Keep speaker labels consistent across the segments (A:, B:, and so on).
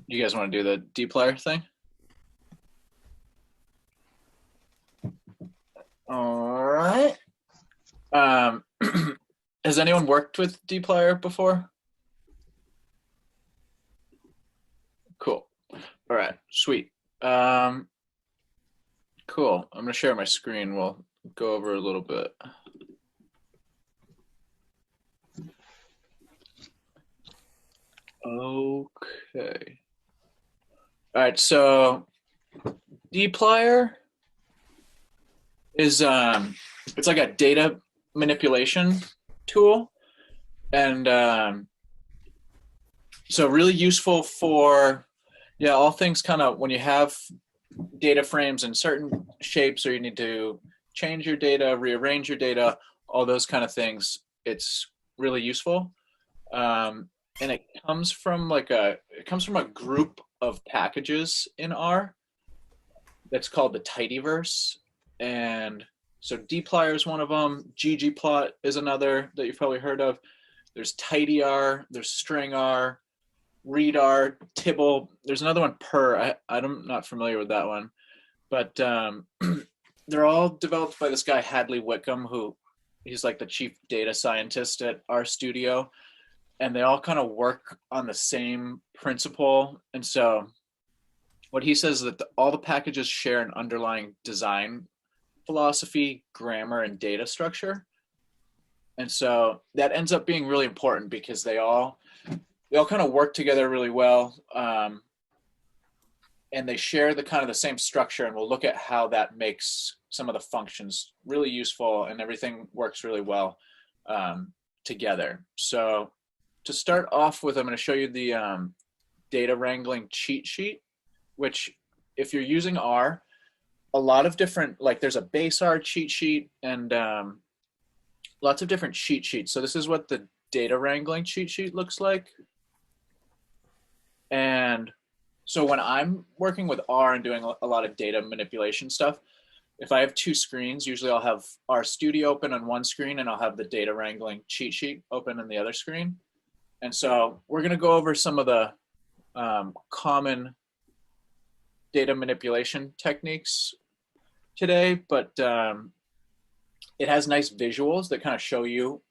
A: You guys want to do the dplyr thing? All right. Um, has anyone worked with dplyr before? Cool. All right, sweet. Um, cool. I'm gonna share my screen. We'll go over a little bit. Okay. All right, so dplyr is it's like a data manipulation tool, and so really useful for all things kind of when you have data frames in certain shapes, or you need to change your data, rearrange your data, all those kind of things. It's really useful, and it comes from a group of packages in R that's called the tidyverse, and so dplyr is one of them. ggplot is another that you've probably heard of. There's tidyr, there's stringr, readr, tibble. There's another one, per. I'm not familiar with that one, but they're all developed by this guy Hadley Wickham, who he's like the chief data scientist at RStudio, and they all kind of work on the same principle. And so what he says is that all the packages share an underlying design philosophy, grammar, and data structure. And so that ends up being really important because they all kind of work together really well, and they share the kind of the same structure. And we'll look at how that makes some of the functions really useful, and everything works really well together. So to start off with, I'm going to show you the data wrangling cheat sheet, which if you're using R, a lot of different, like there's a base R cheat sheet and lots of different cheat sheets. So this is what the data wrangling cheat sheet looks like. And so when I'm working with R and doing a lot of data manipulation stuff, if I have two screens, usually I'll have RStudio open on one screen and I'll have the data wrangling cheat sheet open on the other screen. And so we're going to go over some of the common data manipulation techniques today, but it has nice visuals that kind of show you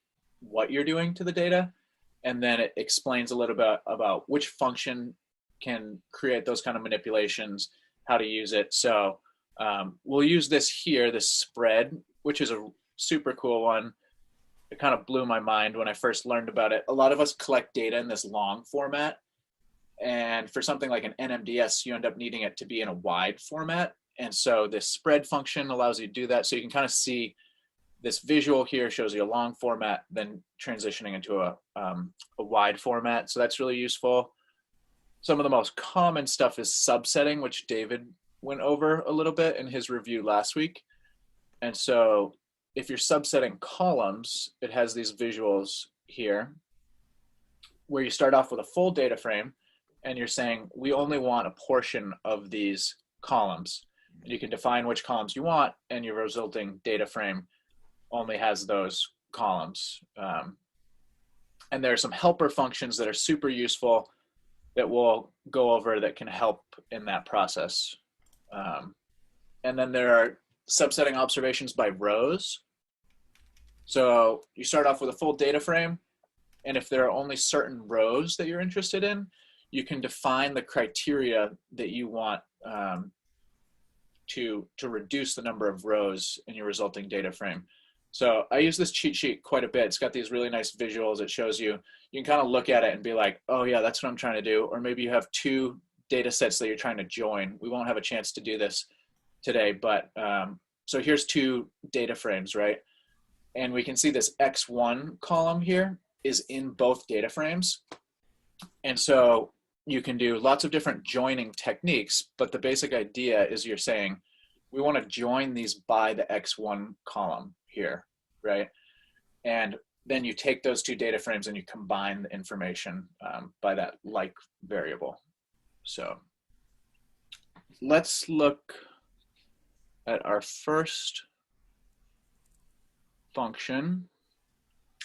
A: what you're doing to the data, and then it explains a little bit about which function can create those kind of manipulations, how to use it. So we'll use this here, this spread, which is a super cool one. It kind of blew my mind when I first learned about it. A lot of us collect data in this long format, and for something like an NMDS, you end up needing it to be in a wide format. And so this spread function allows you to do that. So you can kind of see this visual here shows you a long format, then transitioning into a wide format. So that's really useful. Some of the most common stuff is subsetting, which David went over a little bit in his review last week. And so if you're subsetting columns, it has these visuals here where you start off with a full data frame and you're saying, we only want a portion of these columns. And you can define which columns you want, and your resulting data frame only has those columns. And there are some helper functions that are super useful that we'll go over that can help in that process. And then there are subsetting observations by rows. So you start off with a full data frame, and if there are only certain rows that you're interested in, you can define the criteria that you want to reduce the number of rows in your resulting data frame. So I use this cheat sheet quite a bit. It's got these really nice visuals. It shows you, you can kind of look at it and be like, oh yeah, that's what I'm trying to do. Or maybe you have two data sets that you're trying to join. We won't have a chance to do this today, but so here's two data frames, right? And we can see this X1 column here is in both data frames. And so you can do lots of different joining techniques, but the basic idea is you're saying, we want to join these by the X1 column here, right? And then you take those two data frames and you combine the information by that like variable. So let's look at our first function.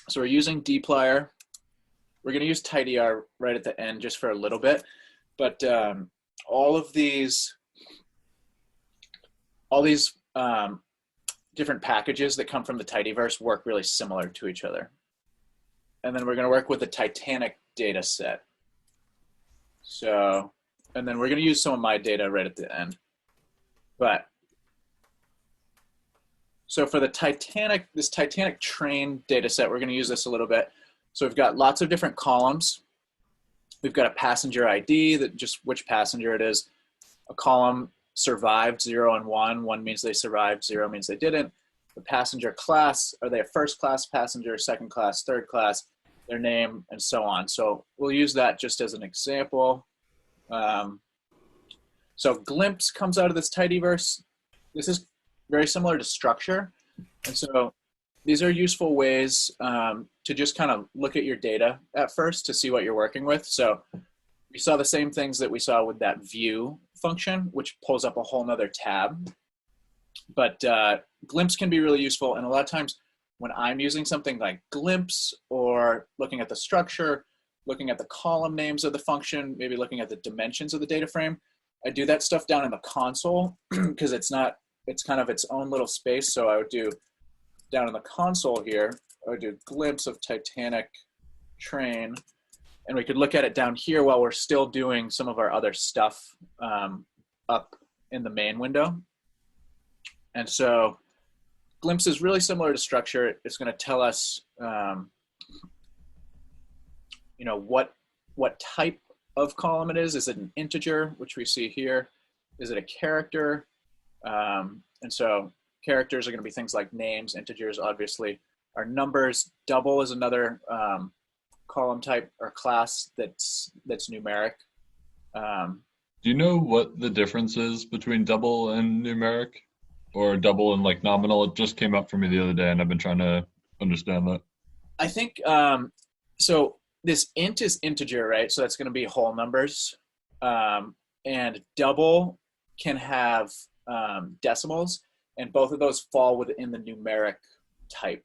A: So we're using dplyr. We're going to use tidyr right at the end just for a little bit. But all these different packages that come from the tidyverse work really similar to each other. And then we're going to work with the Titanic data set. So, and then we're going to use some of my data right at the end. But so for the Titanic, this Titanic train data set, we're going to use this a little bit. So we've got lots of different columns. We've got a passenger ID, that just which passenger it is. A column survived, 0 and 1. 1 means they survived, 0 means they didn't. The passenger class, are they a first class passenger, second class, third class, their name, and so on. So we'll use that just as an example. So glimpse comes out of this tidyverse. This is very similar to structure. And so these are useful ways to just kind of look at your data at first to see what you're working with. So we saw the same things that we saw with that view function, which pulls up a whole nother tab. But glimpse can be really useful. And a lot of times when I'm using something like glimpse or looking at the structure, looking at the column names of the function, maybe looking at the dimensions of the data frame, I do that stuff down in the console because it's kind of its own little space. So I would do down in the console here, I would do glimpse of Titanic train, and we could look at it down here while we're still doing some of our other stuff up in the main window. And so glimpse is really similar to structure. It's going to tell us, you know, what type of column it is. Is it an integer, which we see here? Is it a character? And so characters are going to be things like names. Integers, obviously, are numbers. Double is another column type or class that's numeric.
B: Do you know what the difference is between double and numeric, or double and like nominal? It just came up for me the other day, and I've been trying to understand that.
A: I think so. This int is integer, right? So that's going to be whole numbers, and double can have decimals, and both of those fall within the numeric type.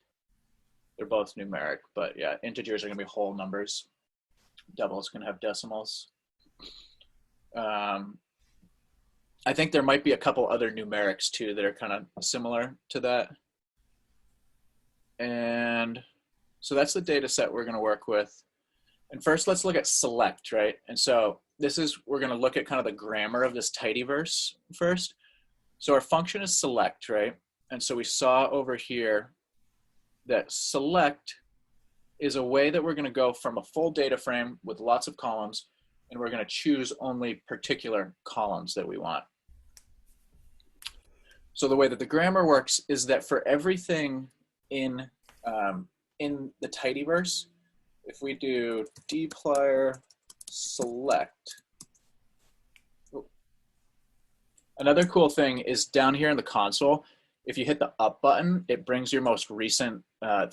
A: They're both numeric, but yeah, integers are going to be whole numbers. Doubles can have decimals. I think there might be a couple other numerics too that are kind of similar to that. And so that's the data set we're going to work with. And first, let's look at select, right? And so this is, we're going to look at kind of the grammar of this tidyverse first. So our function is select, right? And so we saw over here that select is a way that we're going to go from a full data frame with lots of columns, and we're going to choose only particular columns that we want. So the way that the grammar works is that for everything in the tidyverse, if we do dplyr select, another cool thing is down here in the console, if you hit the up button, it brings your most recent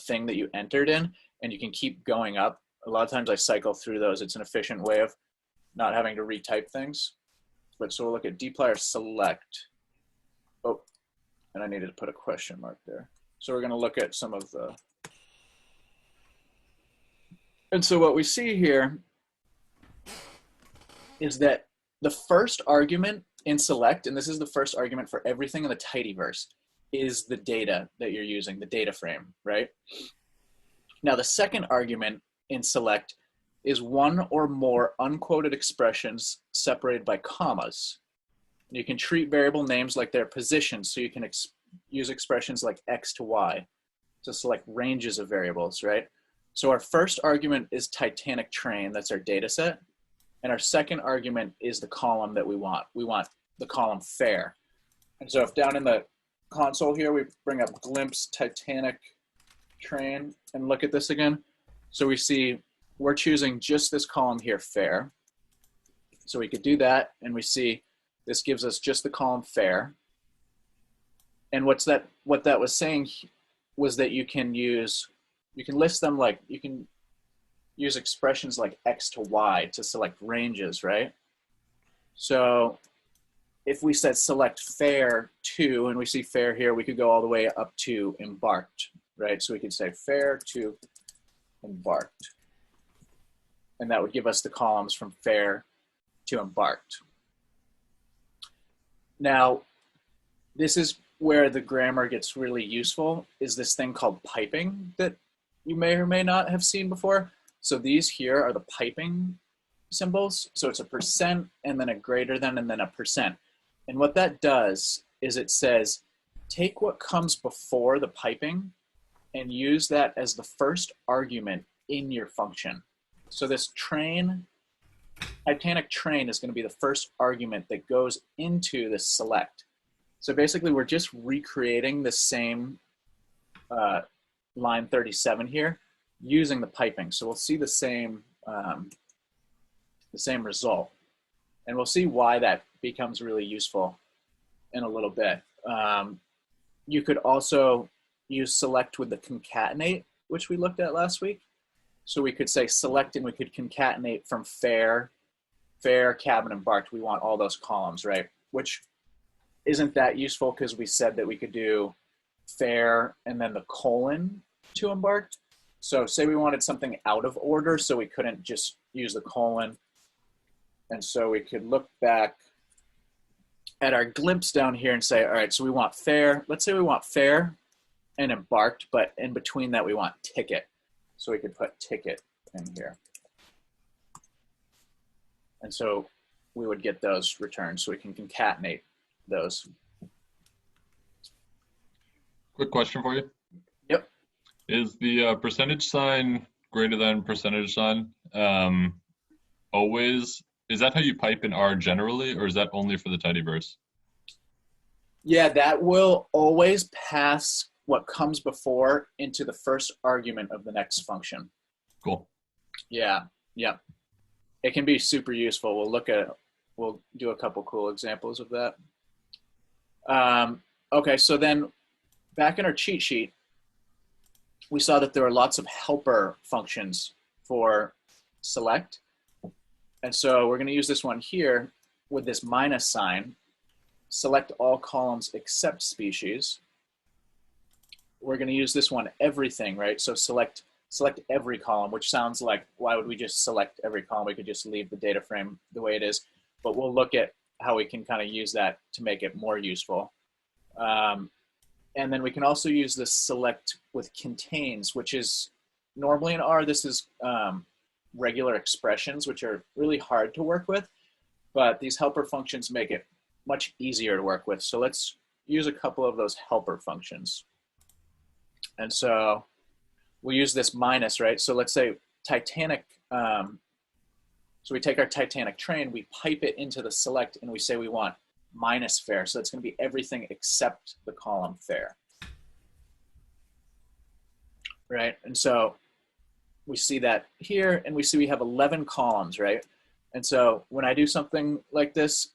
A: thing that you entered in, and you can keep going up. A lot of times I cycle through those. It's an efficient way of not having to retype things. But so we'll look at dplyr select. Oh, and I needed to put a question mark there. So we're going to look at some of the, and so what we see here is that the first argument in select, and this is the first argument for everything in the tidyverse, is the data that you're using, the data frame, right? Now the second argument in select is one or more unquoted expressions separated by commas. You can treat variable names like their positions, so you can use expressions like x to y to select ranges of variables, right? So our first argument is Titanic train, that's our data set. And our second argument is the column that we want. We want the column fare. And so if down in the console here, we bring up glimpse Titanic train and look at this again. So we see we're choosing just this column here, fare. So we could do that, and we see this gives us just the column fare. And what that was saying was that you can list them like, you can use expressions like x to y to select ranges, right? So if we said select fare to, and we see fare here, we could go all the way up to embarked, right? So we could say fare to embarked. And that would give us the columns from fare to embarked. Now, this is where the grammar gets really useful, is this thing called piping that you may or may not have seen before. So these here are the piping symbols. So it's a percent and then a greater than and then a percent. And what that does is it says, take what comes before the piping and use that as the first argument in your function. So this train, Titanic train, is going to be the first argument that goes into the select. So basically we're just recreating the same line 37 here using the piping. So we'll see the same result. And we'll see why that becomes really useful in a little bit. You could also use select with the concatenate, which we looked at last week. So we could say select and we could concatenate from fair, cabin, embarked. We want all those columns, right? Which isn't that useful because we said that we could do fair and then the colon to embarked. So say we wanted something out of order, so we couldn't just use the colon. And so we could look back at our glimpse down here and say, all right, so we want fair. Let's say we want fair and embarked, but in between that we want ticket. So we could put ticket in here. And so we would get those returns, so we can concatenate those.
B: Quick question for you.
A: Yep.
B: Is the percentage sign greater than percentage sign always, is that how you pipe in R generally, or is that only for the tidyverse?
A: Yeah, that will always pass what comes before into the first argument of the next function.
B: Cool.
A: Yeah, yeah. It can be super useful. We'll do a couple cool examples of that. Okay, so then back in our cheat sheet, we saw that there are lots of helper functions for select. And so we're going to use this one here with this minus sign. Select all columns except species. We're going to use this one everything, right? So select every column, which sounds like, why would we just select every column? We could just leave the data frame the way it is. But we'll look at how we can kind of use that to make it more useful. And then we can also use this select with contains, which is normally in R, this is regular expressions, which are really hard to work with, but these helper functions make it much easier to work with. So let's use a couple of those helper functions. And so we'll use this minus, right? So let's say Titanic, so we take our Titanic train, we pipe it into the select, and we say we want minus fair. So it's going to be everything except the column fair. Right? And so we see that here, and we see we have 11 columns, right? And so when I do something like this,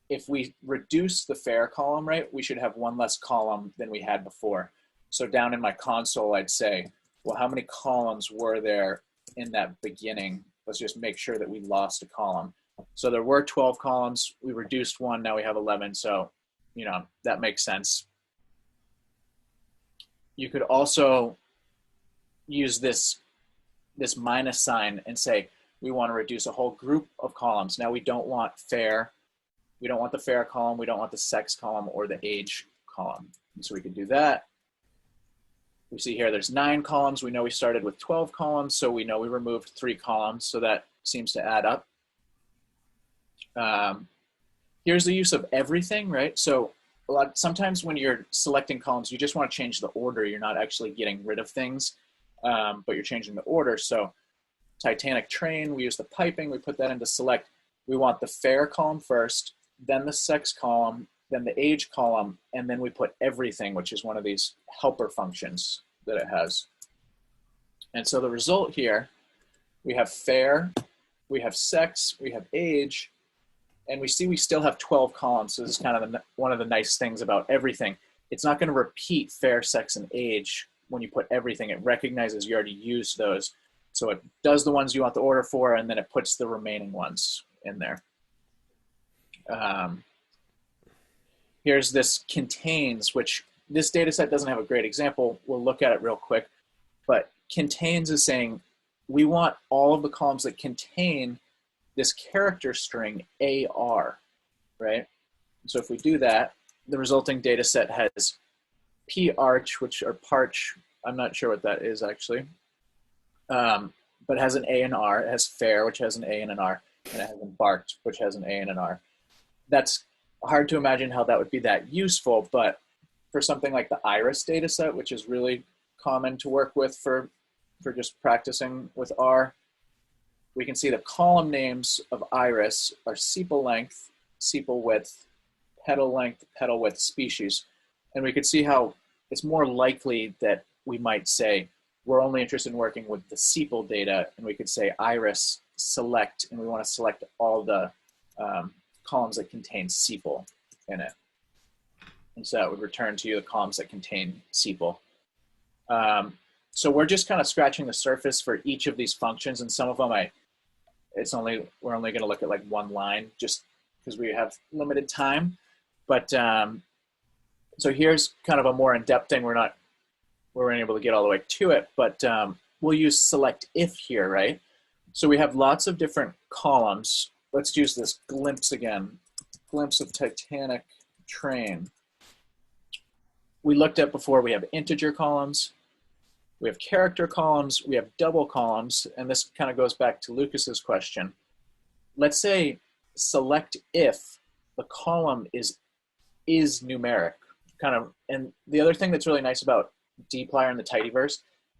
A: if we reduce the fair column, right, we should have one less column than we had before. So down in my console, I'd say, well, how many columns were there in that beginning? Let's just make sure that we lost a column. So there were 12 columns. We reduced one. Now we have 11. So, you know, that makes sense. You could also use this minus sign and say, we want to reduce a whole group of columns. Now we don't want fair. We don't want the fair column. We don't want the sex column or the age column. And so we could do that. We see here there's 9 columns. We know we started with 12 columns, so we know we removed 3 columns, so that seems to add up. Here's the use of everything, right? So sometimes when you're selecting columns, you just want to change the order. You're not actually getting rid of things, but you're changing the order. So Titanic train, we use the piping, we put that into select. We want the fair column first, then the sex column, then the age column, and then we put everything, which is one of these helper functions that it has. And so the result here, we have fair, we have sex, we have age, and we see we still have 12 columns. So this is kind of one of the nice things about everything. It's not going to repeat fair, sex, and age when you put everything. It recognizes you already used those. So it does the ones you want the order for, and then it puts the remaining ones in there. Here's this contains, which this data set doesn't have a great example. We'll look at it real quick. But contains is saying we want all of the columns that contain this character string AR, right? So if we do that, the resulting data set has P-arch, which are parch, I'm not sure what that is actually, but has an A and R. It has fair, which has an A and an R, and it has embarked, which has an A and an R. That's hard to imagine how that would be that useful, but for something like the iris data set, which is really common to work with for just practicing with R, we can see the column names of iris are sepal length, sepal width, petal length, petal width, species. And we could see how it's more likely that we might say, we're only interested in working with the sepal data, and we could say iris select, and we want to select all the columns that contain sepal in it. And so that would return to you the columns that contain sepal. So we're just kind of scratching the surface for each of these functions, and some of them we're only going to look at like one line just because we have limited time. But so here's kind of a more in-depth thing. We weren't able to get all the way to it, but we'll use select if here, right? So we have lots of different columns. Let's use this glimpse again. Glimpse of Titanic train. We looked at before, we have integer columns, we have character columns, we have double columns, and this kind of goes back to Lucas's question. Let's say select if the column is numeric, kind of. And the other thing that's really nice about dplyr and the tidyverse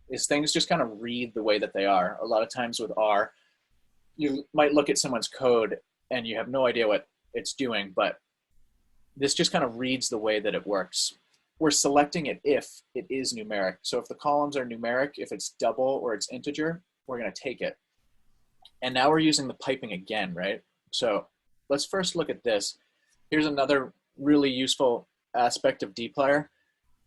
A: is things just kind of read the way that they are. A lot of times with R, you might look at someone's code and you have no idea what it's doing, but this just kind of reads the way that it works. We're selecting it if it is numeric. So if the columns are numeric, if it's double or it's integer, we're going to take it. And now we're using the piping again, right? So let's first look at this. Here's another really useful aspect of dplyr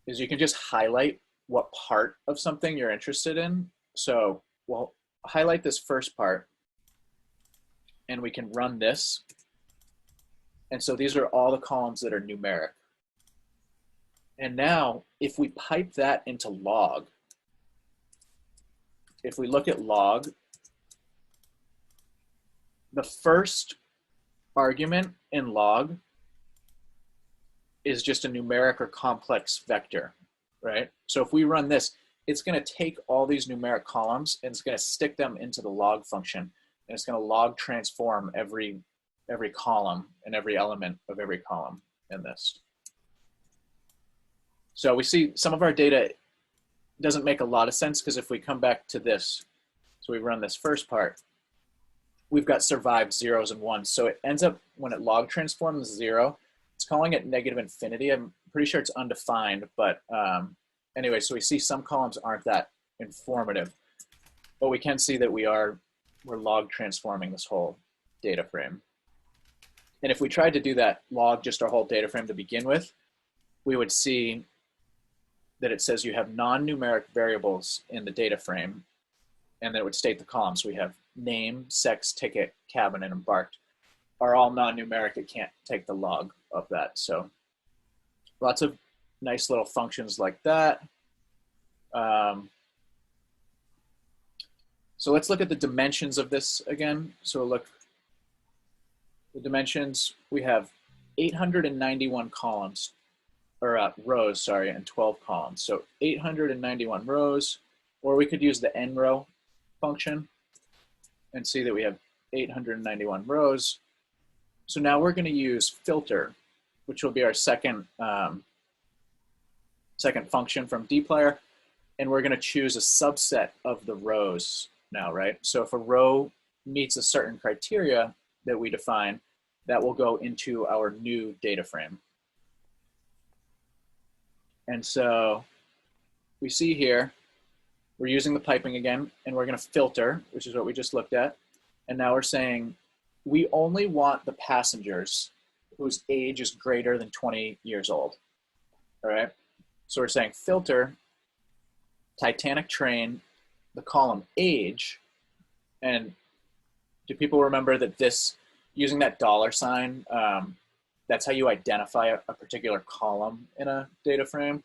A: is you can just highlight what part of something you're interested in. So we'll highlight this first part and we can run this. And so these are all the columns that are numeric. And now if we pipe that into log, if we look at log, the first argument in log is just a numeric or complex vector, right? So if we run this, it's going to take all these numeric columns and it's going to stick them into the log function, and it's going to log transform every column and every element of every column in this. So we see some of our data doesn't make a lot of sense because if we come back to this, so we run this first part, we've got survived zeros and ones. So it ends up, when it log transforms 0, it's calling it negative infinity. I'm pretty sure it's undefined, but anyway, so we see some columns aren't that informative, but we can see that we're log transforming this whole data frame. And if we tried to do that, log just our whole data frame to begin with, we would see that it says you have non-numeric variables in the data frame, and then it would state the columns. So we have name, sex, ticket, cabin, and embarked are all non-numeric. It can't take the log of that. So lots of nice little functions like that. So let's look at the dimensions of this again. So look, the dimensions, we have 891 columns, or rows, sorry, and 12 columns. So 891 rows, or we could use the nrow function and see that we have 891 rows. So now we're going to use filter, which will be our second function from dplyr, and we're going to choose a subset of the rows now, right? So if a row meets a certain criteria that we define, that will go into our new data frame. And so we see here, we're using the piping again, and we're going to filter, which is what we just looked at. And now we're saying we only want the passengers whose age is greater than 20 years old. All right. So we're saying filter Titanic train, the column age. And do people remember that this, using that $sign, that's how you identify a particular column in a data frame?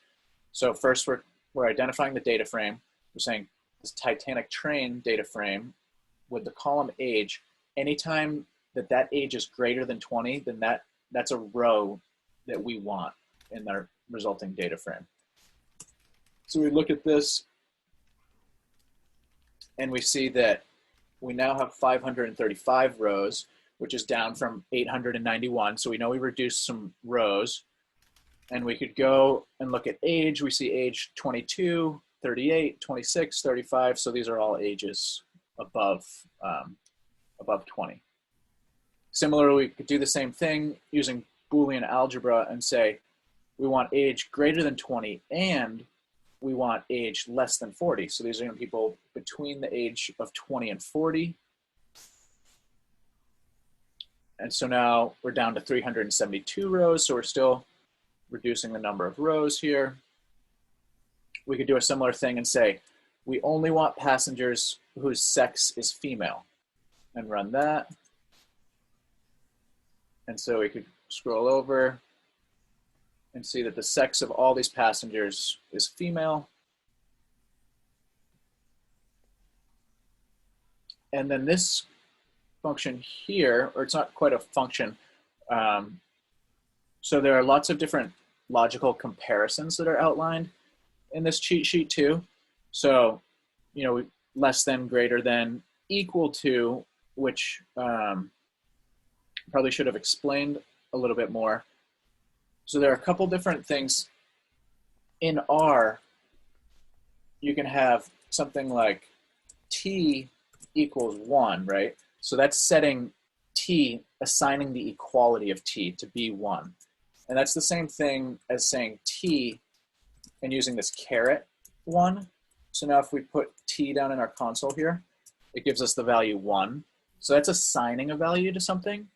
A: So first we're identifying the data frame. We're saying this Titanic train data frame with the column age anytime that age is greater than 20, then that's a row that we want in our resulting data frame. So we look at this and we see that we now have 535 rows, which is down from 891. So we know we reduced some rows. And we could go and look at age. We see age 22, 38, 26, 35. So these are all ages above 20. Similarly, we could do the same thing using Boolean algebra and say we want age greater than 20 and we want age less than 40. So these are going to be people between the age of 20 and 40. And so now we're down to 372 rows. So we're still reducing the number of rows here. We could do a similar thing and say, we only want passengers whose sex is female, and run that. And so we could scroll over and see that the sex of all these passengers is female. And then this function here, or it's not quite a function, so there are lots of different logical comparisons that are outlined in this cheat sheet too. So, you know, less than, greater than, equal to, which probably should have explained a little bit more. So there are a couple different things. In R, you can have something like t equals 1, right? So that's setting t, assigning the equality of t to be 1. And that's the same thing as saying t and using this caret 1. So now if we put t down in our console here, it gives us the value 1. So that's assigning a value to something.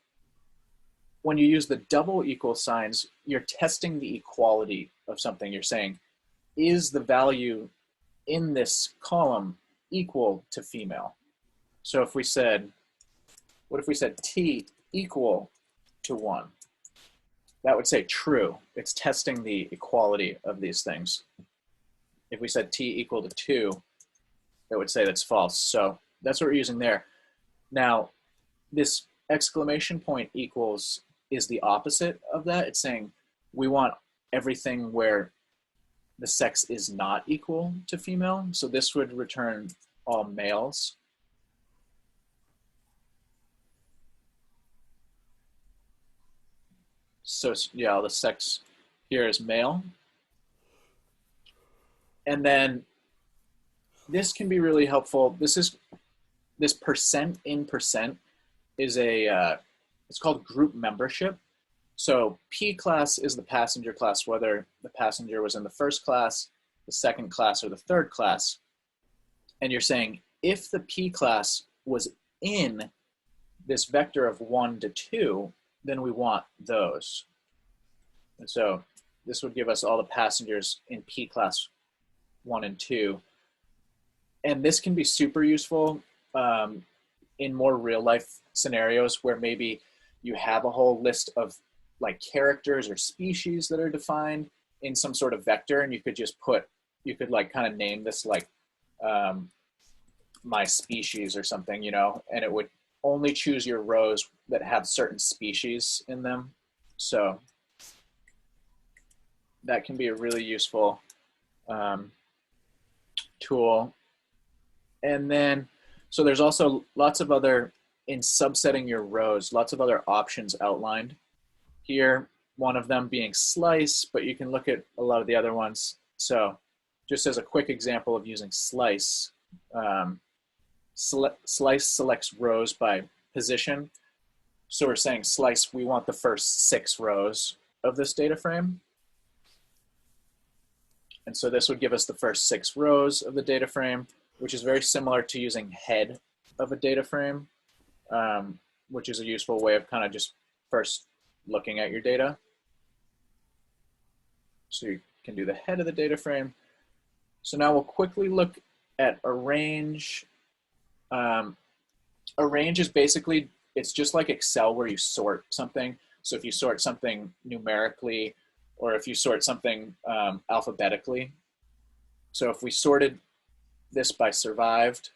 A: When you use the double equal signs, you're testing the equality of something. You're saying, is the value in this column equal to female? So if we said, what if we said t equal to 1? That would say true. It's testing the equality of these things. If we said t equal to 2, that would say that's false. So that's what we're using there. Now, this exclamation point equals is the opposite of that. It's saying we want everything where the sex is not equal to female. So this would return all males. So yeah, the sex here is male. And then this can be really helpful. This percent in percent is it's called group membership. So P class is the passenger class, whether the passenger was in the first class, the second class, or the third class. And you're saying if the P class was in this vector of 1 to 2, then we want those. And so this would give us all the passengers in P class 1 and 2. And this can be super useful in more real life scenarios where maybe you have a whole list of like characters or species that are defined in some sort of vector, and you could just you could like kind of name this like my species or something, you know, and it would only choose your rows that have certain species in them. So that can be a really useful tool. And then, so there's also lots of other, in subsetting your rows, lots of other options outlined here, one of them being slice, but you can look at a lot of the other ones. So just as a quick example of using slice, slice selects rows by position. So we're saying slice, we want the first 6 rows of this data frame. And so this would give us the first 6 rows of the data frame, which is very similar to using head of a data frame, which is a useful way of kind of just first looking at your data. So you can do the head of the data frame. So now we'll quickly look at arrange. Arrange is basically, it's just like Excel where you sort something. So if you sort something numerically, or if you sort something alphabetically. So if we sorted this by survived,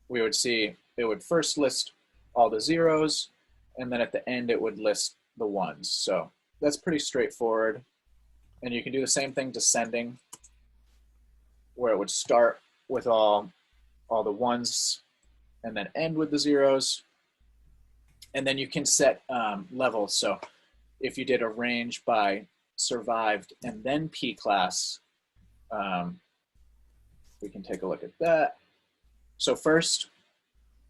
A: we would see it would first list all the zeros, and then at the end it would list the ones. So that's pretty straightforward. And you can do the same thing descending, where it would start with all the ones and then end with the zeros. And then you can set levels. So if you did a range by survived and then P class, we can take a look at that. So first,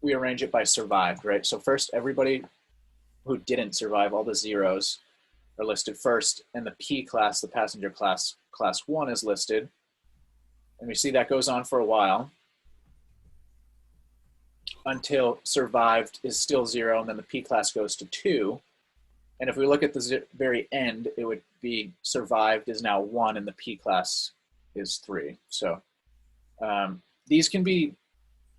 A: we arrange it by survived, right? So first, everybody who didn't survive, all the zeros, are listed first, and the P class, the passenger class, class 1 is listed. And we see that goes on for a while until survived is still 0, and then the P class goes to 2. And if we look at the very end, it would be survived is now 1, and the P class is 3. So these can be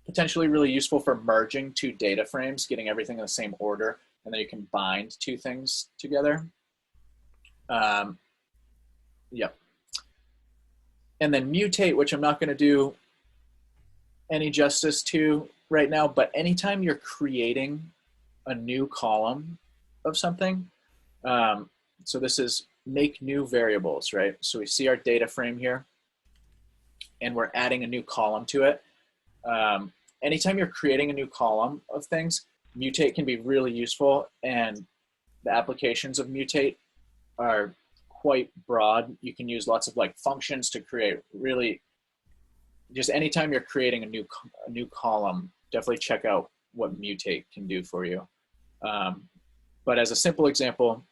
A: potentially really useful for merging two data frames, getting everything in the same order, and then you can bind two things together. Yep. And then mutate, which I'm not going to do any justice to right now, but anytime you're creating a new column of something, so this is make new variables, right? So we see our data frame here, and we're adding a new column to it. Anytime you're creating a new column of things, mutate can be really useful, and the applications of mutate are quite broad. You can use lots of like functions to create really, just anytime you're creating a new column, definitely check out what mutate can do for you. But as a simple example,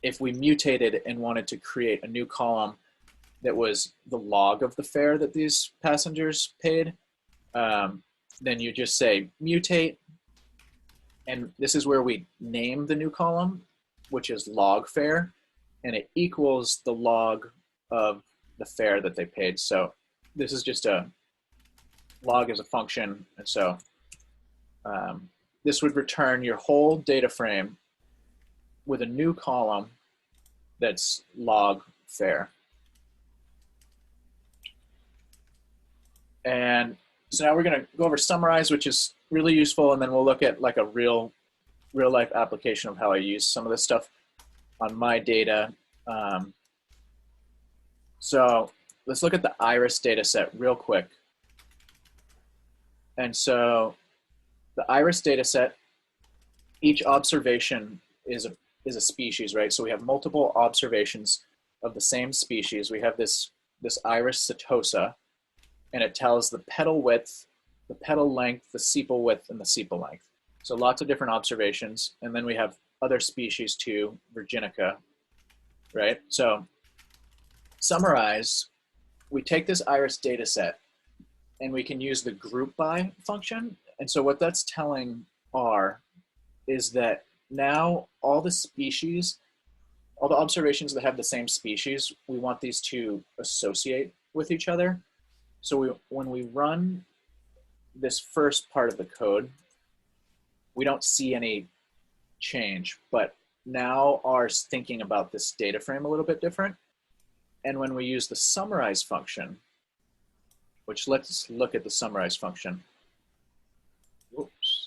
A: if we mutated and wanted to create a new column that was the log of the fare that these passengers paid, then you just say mutate, and this is where we name the new column, which is log fare, and it equals the log of the fare that they paid. So this is just a log as a function, and so this would return your whole data frame with a new column that's log fare. And so now we're going to go over summarize, which is really useful, and then we'll look at like a real life application of how I use some of this stuff on my data. So let's look at the iris data set real quick. And so the iris data set, each observation is a species, right? So we have multiple observations of the same species. We have this iris setosa, and it tells the petal width, the petal length, the sepal width, and the sepal length. So lots of different observations. And then we have other species too, Virginica, right? So summarize, we take this iris data set and we can use the group by function. And so what that's telling R is that now all the species, all the observations that have the same species, we want these to associate with each other. So when we run this first part of the code, we don't see any change, but now R's thinking about this data frame a little bit different. And when we use the summarize function, which let's look at the summarize function. Whoops.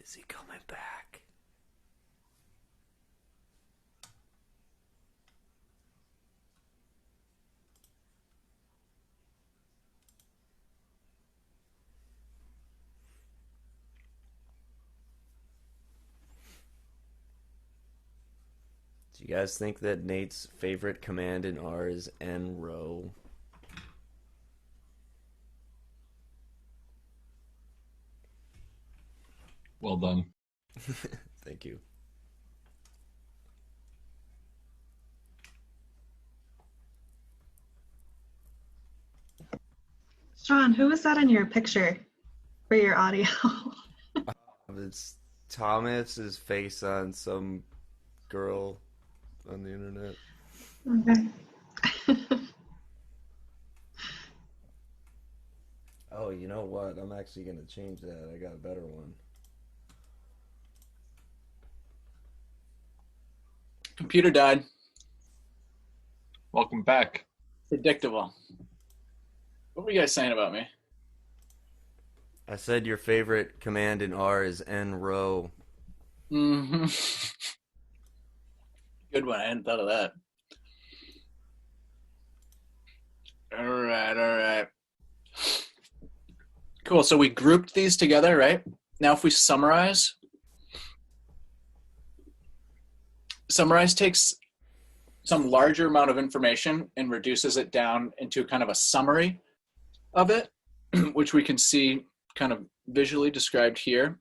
C: Is he coming back? Do you guys think that Nate's favorite command in R is nrow?
B: Well done.
C: Thank you.
D: Sean, who was that in your picture for your audio?
C: It's Thomas's face on some girl on the internet.
D: Okay.
C: Oh, you know what? I'm actually gonna change that. I got a better one.
A: Computer died.
B: Welcome back.
A: Predictable. What were you guys saying about me?
C: I said your favorite command in R is nrow.
A: Mm-hmm. Good one. I hadn't thought of that. All right. Cool. So we grouped these together, right? Now if we summarize takes some larger amount of information and reduces it down into kind of a summary of it, which we can see kind of visually described here.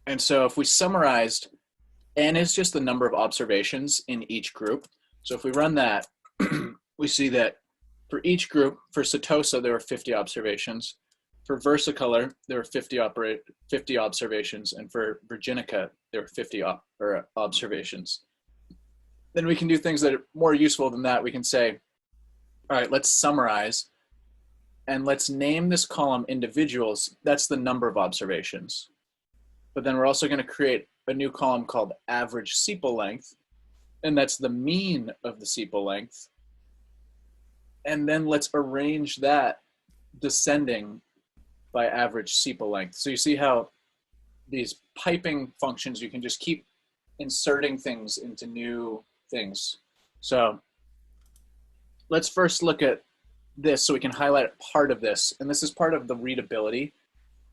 A: And so if we summarized, n is just the number of observations in each group. So if we run that, we see that for each group, for Setosa, there were 50 observations. For Versicolor, there were 50 observations. And for Virginica, there were 50 observations. Then we can do things that are more useful than that. We can say, all right, let's summarize. And let's name this column individuals. That's the number of observations. But then we're also going to create a new column called average sepal length. And that's the mean of the sepal length. And then let's arrange that descending by average sepal length. So you see how these piping functions, you can just keep inserting things into new things. So let's first look at this so we can highlight part of this. And this is part of the readability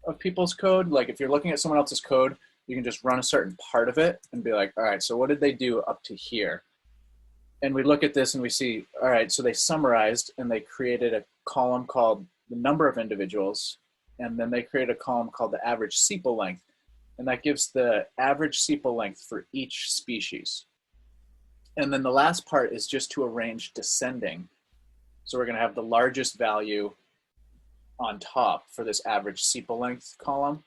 A: of people's code. Like if you're looking at someone else's code, you can just run a certain part of it and be like, all right, so what did they do up to here? And we look at this and we see, all right, so they summarized and they created a column called the number of individuals. And then they created a column called the average sepal length. And that gives the average sepal length for each species. And then the last part is just to arrange descending. So we're going to have the largest value on top for this average sepal length column.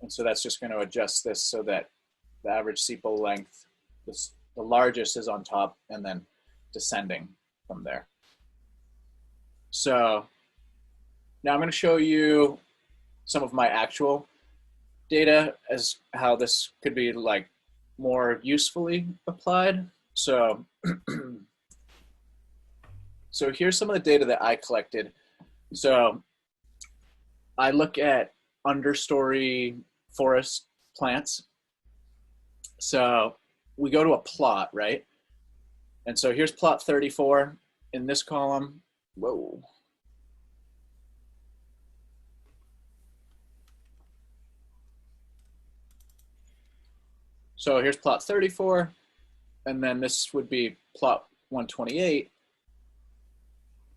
A: And so that's just going to adjust this so that the average sepal length, the largest is on top and then descending from there. So now I'm going to show you some of my actual data as how this could be like more usefully applied. So, so here's some of the data that I collected. So I look at understory forest plants. So we go to a plot, right? And so here's plot 34 in this column. Whoa. So here's plot 34, and then this would be plot 128.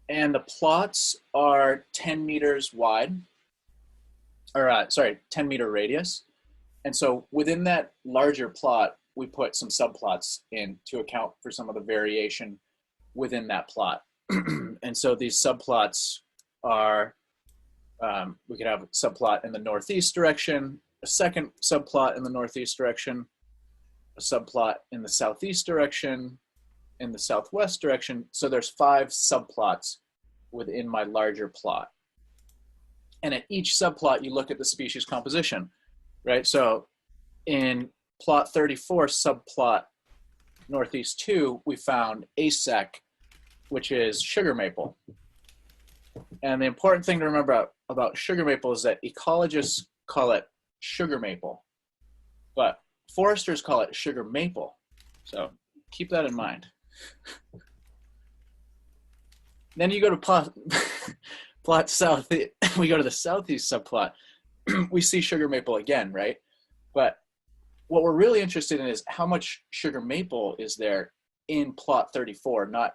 A: And the plots are 10 meters wide, or 10 meter radius. And so within that larger plot, we put some subplots in to account for some of the variation within that plot. And so these subplots are, we could have a subplot in the northeast direction, a second subplot in the northeast direction, a subplot in the southeast direction, in the southwest direction. So there's 5 subplots within my larger plot. And at each subplot, you look at the species composition, right? So in plot 34, subplot northeast 2, we found ASEC, which is sugar maple. And the important thing to remember about sugar maple is that ecologists call it sugar maple, but foresters call it sugar maple. So keep that in mind. Then you go to plot south. We go to the southeast subplot. We see sugar maple again, right? But what we're really interested in is how much sugar maple is there in plot 34, not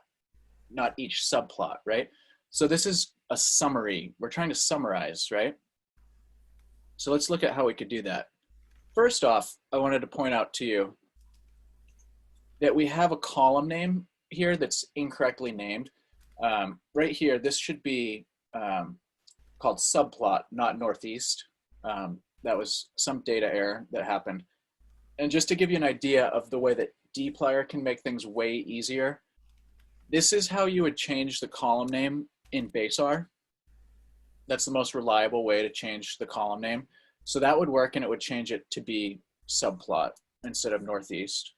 A: each subplot, right? So this is a summary. We're trying to summarize, right? So let's look at how we could do that. First off, I wanted to point out to you that we have a column name here that's incorrectly named. Right here, this should be called subplot, not northeast. That was some data error that happened. And just to give you an idea of the way that dplyr can make things way easier, this is how you would change the column name in base R. That's the most reliable way to change the column name. So that would work, and it would change it to be subplot instead of northeast,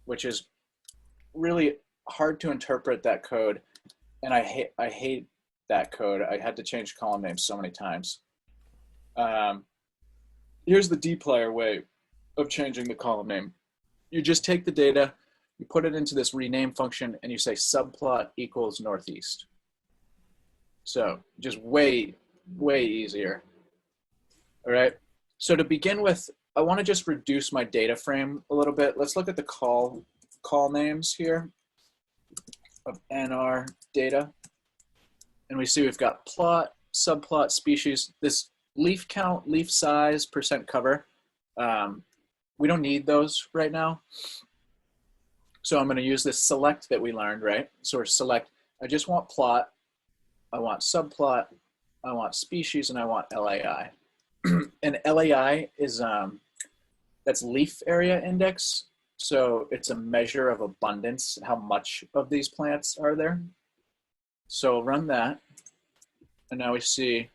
A: which is really hard to interpret that code. And I hate that code. I had to change column names so many times. Here's the dplyr way of changing the column name. You just take the data, you put it into this rename function, and you say subplot equals northeast. So just way easier. All right. So to begin with, I want to just reduce my data frame a little bit. Let's look at the call names here of NR data. And we see we've got plot, subplot, species. This leaf count, leaf size, percent cover, we don't need those right now. So I'm going to use this select that we learned, right? So we're select, I just want plot, I want subplot, I want species, and I want LAI. And LAI is, that's leaf area index. So it's a measure of abundance, how much of these plants are there. So run that. And now we see,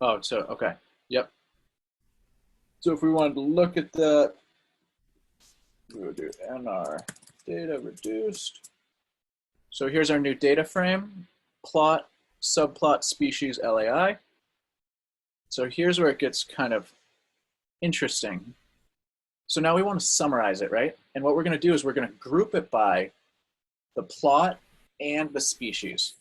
A: oh, so, okay, yep. So if we wanted to look at that, we would do NR data reduced. So here's our new data frame, plot, subplot, species, LAI. So here's where it gets kind of interesting. So now we want to summarize it, right? And what we're going to do is we're going to group it by the plot and the species,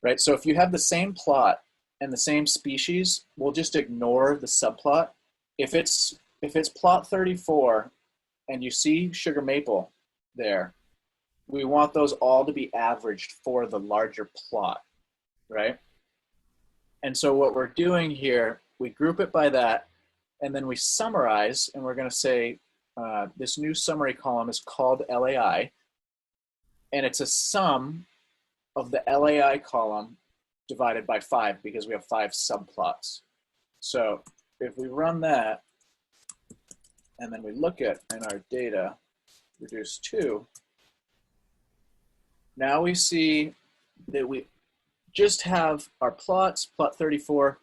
A: right? So if you have the same plot and the same species, we'll just ignore the subplot. If it's plot 34 and you see sugar maple there, we want those all to be averaged for the larger plot, right? And so what we're doing here, we group it by that, and then we summarize, and we're going to say this new summary column is called LAI, and it's a sum of the LAI column divided by 5 because we have 5 subplots. So if we run that, and then we look at in our data, reduce 2, now we see that we just have our plots, plot 34,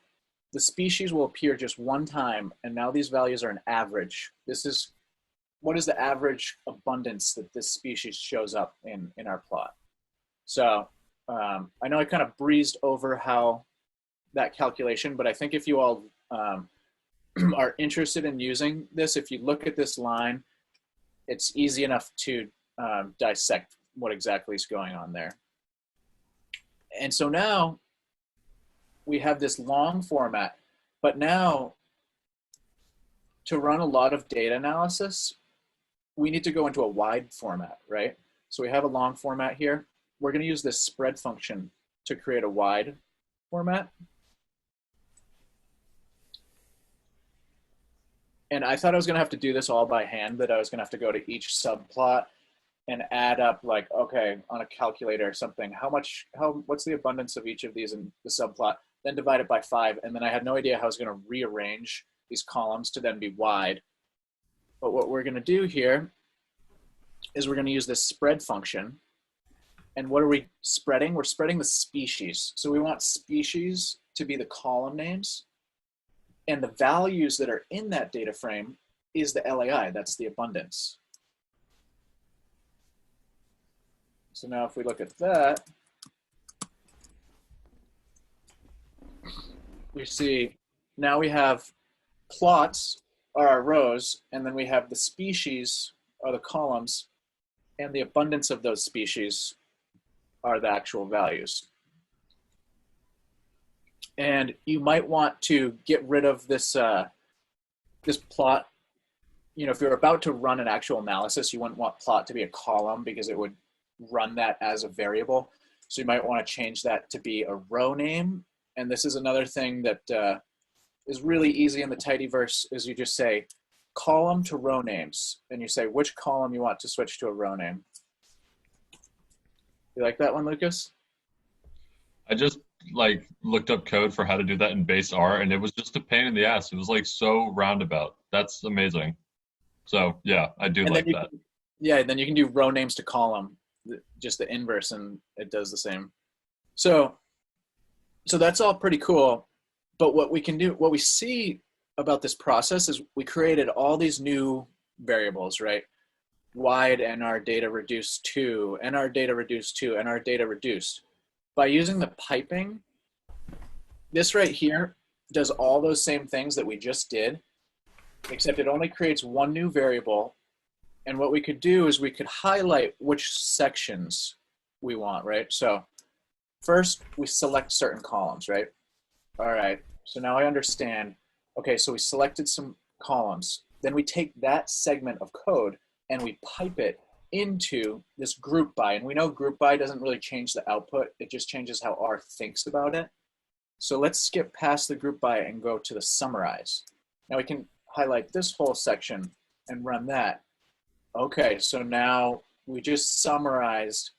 A: the species will appear just one time, and now these values are an average. This is, what is the average abundance that this species shows up in our plot? So I know I kind of breezed over how that calculation, but I think if you all are interested in using this, if you look at this line, it's easy enough to dissect what exactly is going on there. And so now we have this long format, but now to run a lot of data analysis, we need to go into a wide format, right? So we have a long format here. We're going to use this spread function to create a wide format. And I thought I was going to have to do this all by hand, that I was going to have to go to each subplot and add up, like, okay, on a calculator or something, what's the abundance of each of these in the subplot, then divide it by 5. And then I had no idea how I was going to rearrange these columns to then be wide. But what we're going to do here is we're going to use this spread function. And what are we spreading? We're spreading the species. So we want species to be the column names. And the values that are in that data frame is the LAI, that's the abundance. So now if we look at that, we see now we have plots are our rows, and then we have the species are the columns, and the abundance of those species are the actual values. And you might want to get rid of this, this plot. You know, if you're about to run an actual analysis, you wouldn't want plot to be a column because it would run that as a variable. So you might want to change that to be a row name And this is another thing that is really easy in the tidyverse is you just say column to row names, and you say which column you want to switch to a row name. You like that one, Lucas?
B: I just like looked up code for how to do that in base R, and it was just a pain in the ass. It was like so roundabout. That's amazing. So yeah, I do
A: And
B: like
A: then
B: that.
A: then you can do row names to column, just the inverse, and it does the same. So that's all pretty cool. But what we can do, what we see about this process is we created all these new variables, right? Wide nr data reduced to, nr data reduced to, nr data reduced. By using the piping, this right here does all those same things that we just did, except it only creates one new variable. And what we could do is we could highlight which sections we want, right? So first we select certain columns, right? All right, so now I understand. Okay, so we selected some columns. Then we take that segment of code and we pipe it into this group by. And we know group by doesn't really change the output. It just changes how R thinks about it. So let's skip past the group by and go to the summarize. Now we can highlight this whole section and run that. Okay, so now we just summarized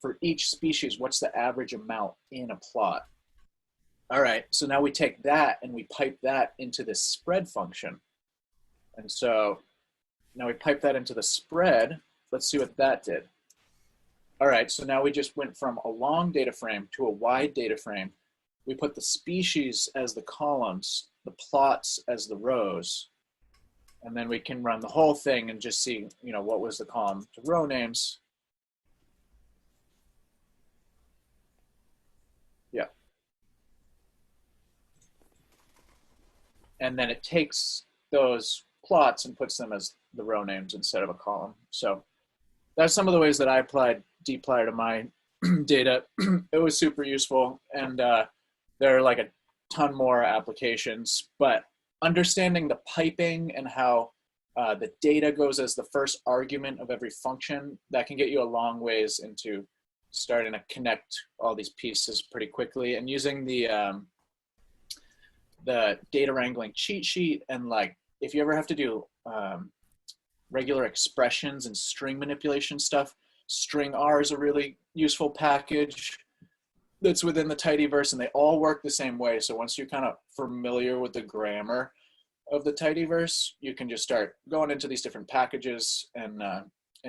A: for each species, what's the average amount in a plot. All right, so now we take that and we pipe that into this spread function. And so now we pipe that into the spread. Let's see what that did. All right, so now we just went from a long data frame to a wide data frame. We put the species as the columns, the plots as the rows, and then we can run the whole thing and just see, you know, what was the column to row names. Yeah. And then it takes those plots and puts them as the row names instead of a column. So that's some of the ways that I applied dplyr to my data. It was super useful, and there are like a ton more applications, but understanding the piping and how the data goes as the first argument of every function, that can get you a long ways into starting to connect all these pieces pretty quickly. And using the data wrangling cheat sheet, and like if you ever have to do regular expressions and string manipulation stuff, string R is a really useful package that's within the tidyverse, and they all work the same way. So once you're kind of familiar with the grammar of the tidyverse, you can just start going into these different packages and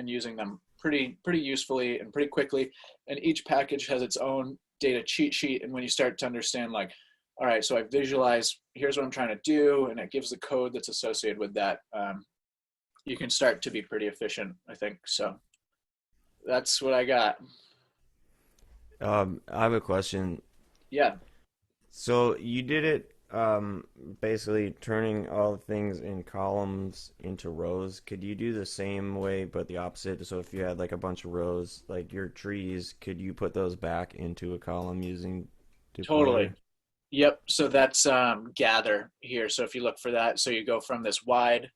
A: using them pretty usefully and pretty quickly. And each package has its own data cheat sheet. And when you start to understand, like, all right, so I visualize, here's what I'm trying to do, and it gives the code that's associated with that, you can start to be pretty efficient, I think. So that's what I got.
C: I have a question.
A: Yeah.
C: So you did it basically turning all the things in columns into rows. Could you do the same way but the opposite? So if you had like a bunch of rows, like your trees, could you put those back into a column using dplyr?
A: Totally. Yep. So that's gather here. So if you look for that, so you go from this wide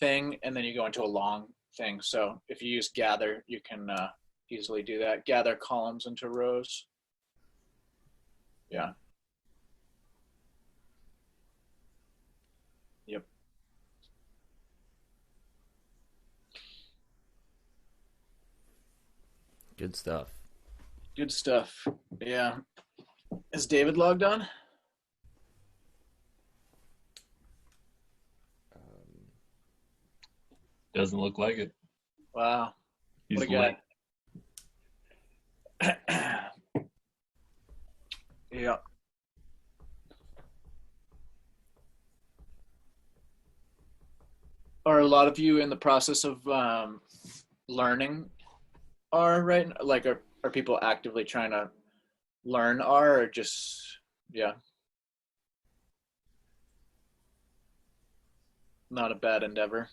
A: thing and then you go into a long thing. So if you use gather, you can easily do that. Gather columns into rows. Yeah. Yep.
C: Good stuff.
A: Good stuff. Yeah. Is David logged on?
B: Doesn't look like it.
A: Wow.
B: He's
A: What a
B: late.
A: guy. Yeah. Are a lot of you in the process of learning R right now? Like, are people actively trying to learn R, or just, yeah, not a bad endeavor?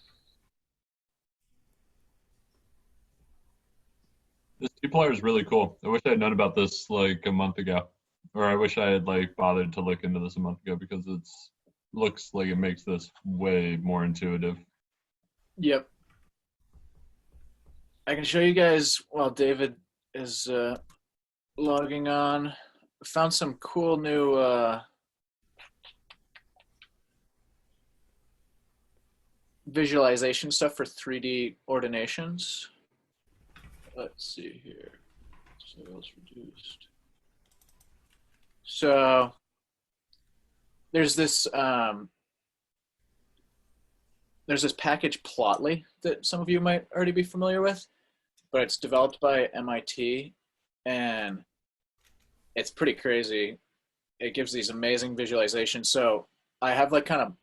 B: This dplyr is really cool. I wish I had known about this like a month ago, or I wish I had like bothered to look into this a month ago, because it's looks like it makes this way more intuitive.
A: Yep. I can show you guys while David is logging on. found some cool new visualization stuff for 3D ordinations. Let's see here. Sales reduced. So there's this package Plotly that some of you might already be familiar with, but it's developed by MIT, and it's pretty crazy. It gives these amazing visualizations. So I have like kind of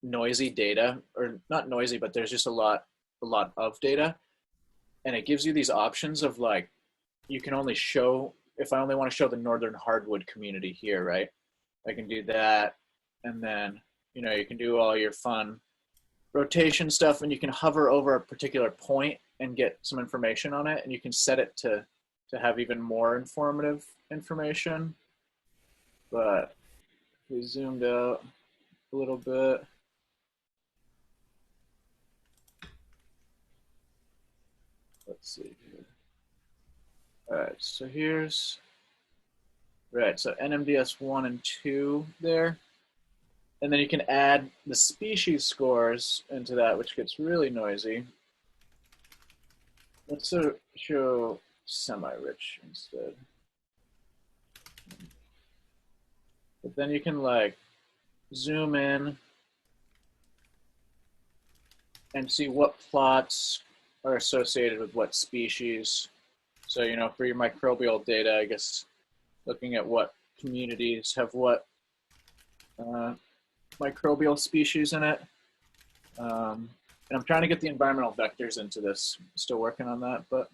A: noisy data, or not noisy, but there's just a lot of data, and it gives you these options of like, you can only show, if I only want to show the northern hardwood community here, right? I can do that, and then you can do all your fun rotation stuff, and you can hover over a particular point and get some information on it, and you can set it to have even more informative information. But if we zoomed out a little bit, let's see here. All right, so here's, right, so NMDS 1 and 2 there. And then you can add the species scores into that, which gets really noisy. Let's show semi-rich instead. But then you can like zoom in and see what plots are associated with what species. So, for your microbial data, I guess looking at what communities have what microbial species in it. And I'm trying to get the environmental vectors into this. Still working on that, but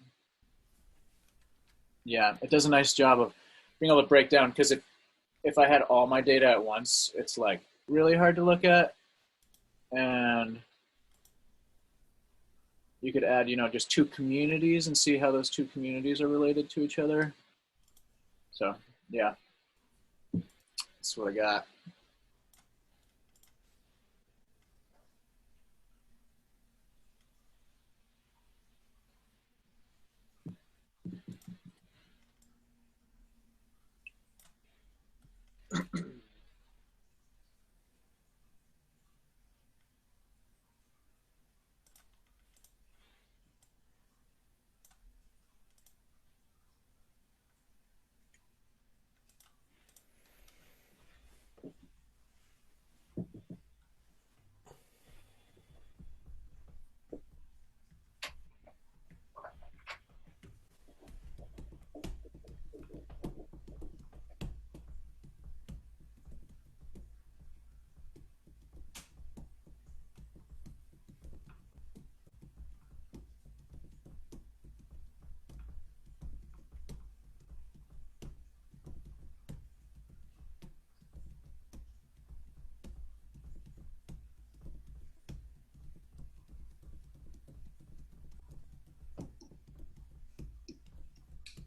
A: yeah, it does a nice job of being able to break down, because if I had all my data at once, it's like really hard to look at. And you could add, just 2 communities and see how those 2 communities are related to each other. So yeah, that's what I got.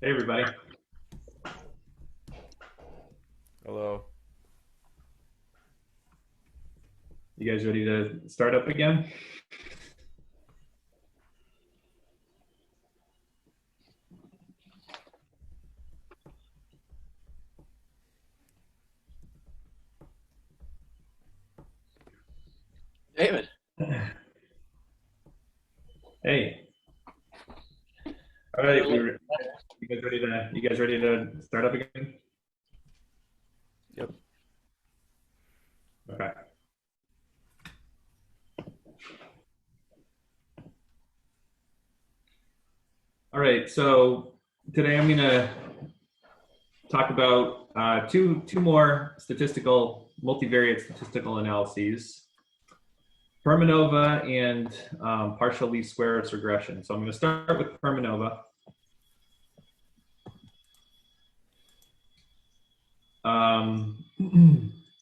E: Hey, everybody.
C: Hello.
E: You guys ready to start up again?
A: David.
E: Hey. All right, you guys ready to start up again?
C: Yep.
E: Okay. All right, so today I'm going to talk about two more multivariate statistical analyses, Permanova and partial least squares regression. So I'm going to start with Permanova.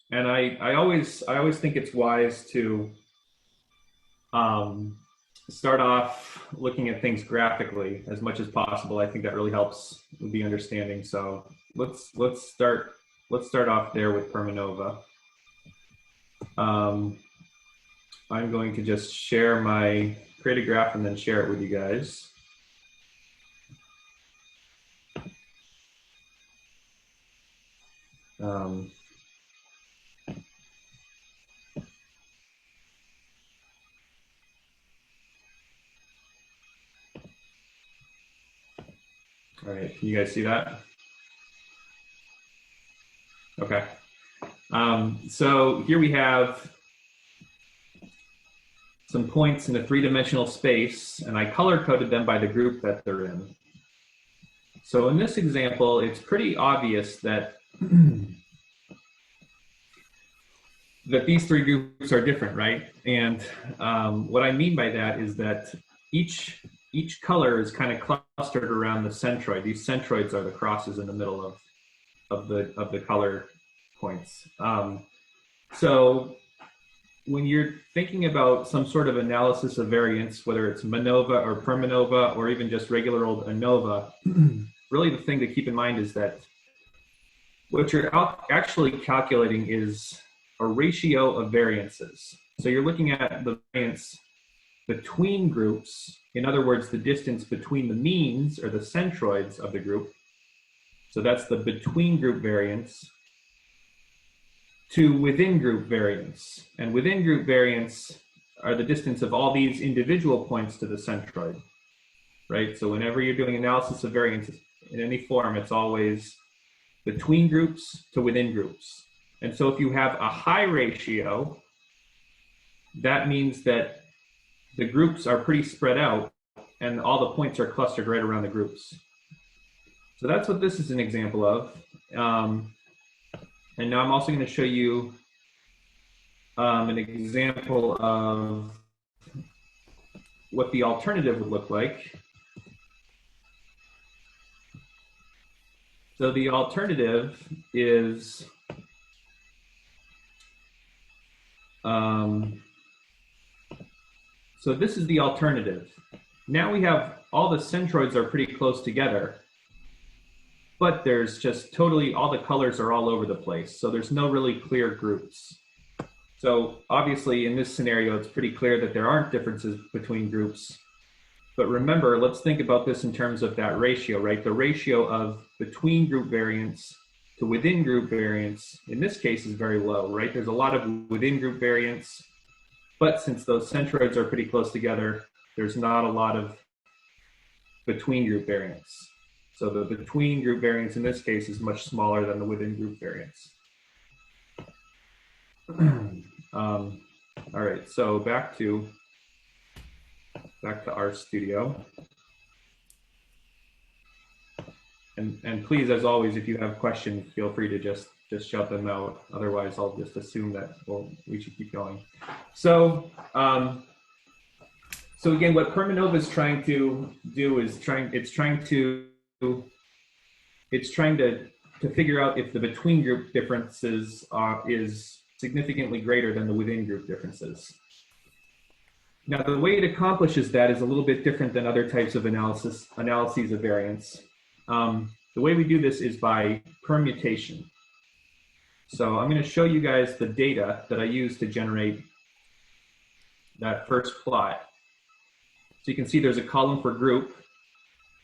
E: And I always think it's wise to start off looking at things graphically as much as possible. I think that really helps with the understanding. So let's start off there with Permanova. I'm going to just create a graph and then share it with you guys. Um, all right, can you guys see that? Okay. So here we have some points in a three-dimensional space, and I color-coded them by the group that they're in. So in this example, it's pretty obvious that that these three groups are different, right? And what I mean by that is that each color is kind of clustered around the centroid. These centroids are the crosses in the middle of the color points. So when you're thinking about some sort of analysis of variance, whether it's MANOVA or PERMANOVA or even just regular old ANOVA, really the thing to keep in mind is that what you're actually calculating is a ratio of variances. So you're looking at the variance between groups, in other words, the distance between the means or the centroids of the group. So that's the between group variance, to within group variance. And within group variance are the distance of all these individual points to the centroid, right? So whenever you're doing analysis of variance in any form, it's always between groups to within groups. And so if you have a high ratio, that means that the groups are pretty spread out and all the points are clustered right around the groups. So that's what this is an example of. And now I'm also going to show you an example of what the alternative would look like. So the alternative is so this is the alternative. Now we have all the centroids are pretty close together, but there's just totally, all the colors are all over the place. So there's no really clear groups. So obviously in this scenario, it's pretty clear that there aren't differences between groups. But remember, let's think about this in terms of that ratio, right? The ratio of between group variance to within group variance, in this case, is very low, right? There's a lot of within group variance, but since those centroids are pretty close together, there's not a lot of between group variance. So the between group variance in this case is much smaller than the within group variance. All right, so back to RStudio. And please, as always, if you have questions, feel free to just shout them out. Otherwise, I'll just assume that we should keep going. So, so again, what PERMANOVA is trying to do is trying to figure out if the between group differences is significantly greater than the within group differences. Now, the way it accomplishes that is a little bit different than other types of analyses of variance. The way we do this is by permutation. So I'm going to show you guys the data that I used to generate that first plot. So you can see there's a column for group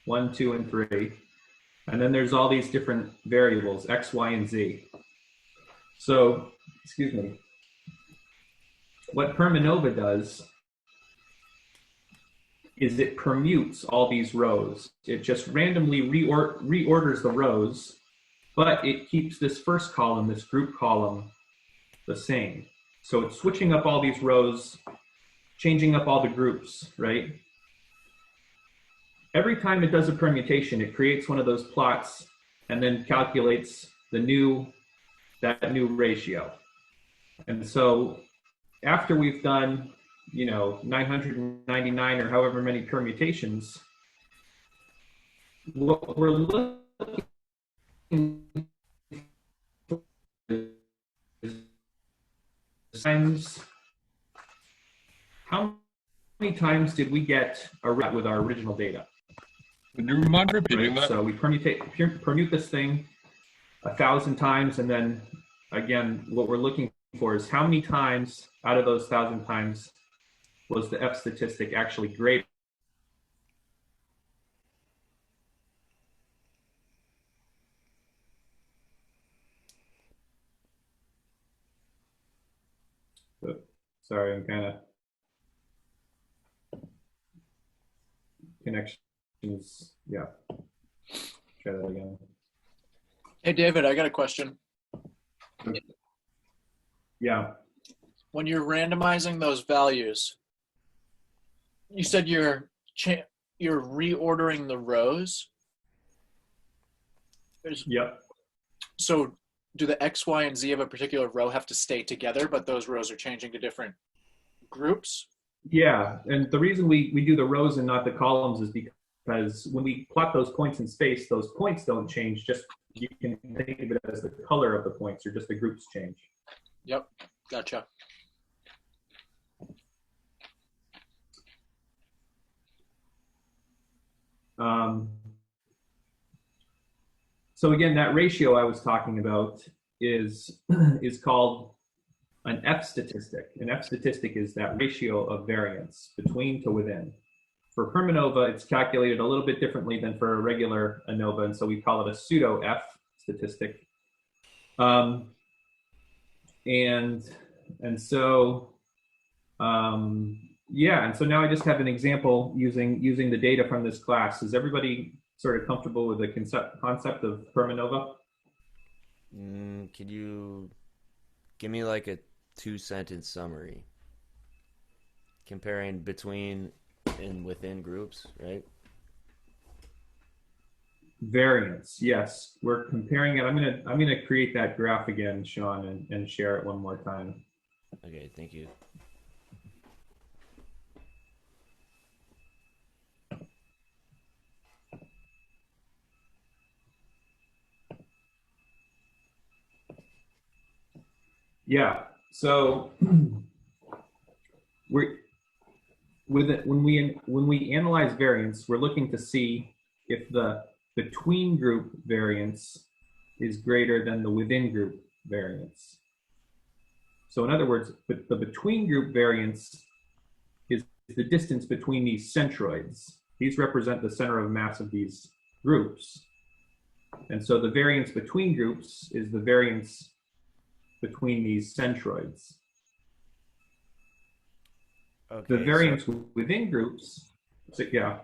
E: 1, 2, and 3. And then there's all these different variables, X, Y, and Z. So, excuse me, what PERMANOVA does is it permutes all these rows. It just randomly reorders the rows, but it keeps this first column, this group column, the same. So it's switching up all these rows, changing up all the groups, right? Every time it does a permutation, it creates one of those plots and then calculates that new ratio. And so after we've done, 999 or however many permutations, what we're looking for is times, how many times did we get a rat with our original data?
B: Would you mind repeating that?
E: So we permute this thing 1,000 times, and then again, what we're looking for is how many times out of those 1,000 times was the F statistic actually greater. So, sorry, I'm kind of connections. Yeah, try that again.
A: Hey, David, I got a question.
E: Yeah.
A: When you're randomizing those values, you said you're reordering the rows.
E: Yep.
A: So do the X, Y, and Z of a particular row have to stay together, but those rows are changing to different groups?
E: Yeah, and the reason we do the rows and not the columns is because when we plot those points in space, those points don't change. Just you can think of it as the color of the points, or just the groups change.
A: Yep, gotcha.
E: So again, that ratio I was talking about is called an F statistic. An F statistic is that ratio of variance between to within. For Permanova, it's calculated a little bit differently than for a regular ANOVA, and so we call it a pseudo F statistic. And so yeah, and so now I just have an example using the data from this class. Is everybody sort of comfortable with the concept of Permanova?
C: Could you give me like a 2-sentence summary comparing between and within groups, right?
E: Variance, yes. We're comparing it. I'm gonna create that graph again, Sean, and share it one more time.
C: Okay, thank you.
E: Yeah. So when we analyze variance, we're looking to see if the between group variance is greater than the within group variance. So in other words, the between group variance is the distance between these centroids. These represent the center of mass of these groups. And so the variance between groups is the variance between these centroids.
C: Okay,
E: The variance within groups, so, yeah.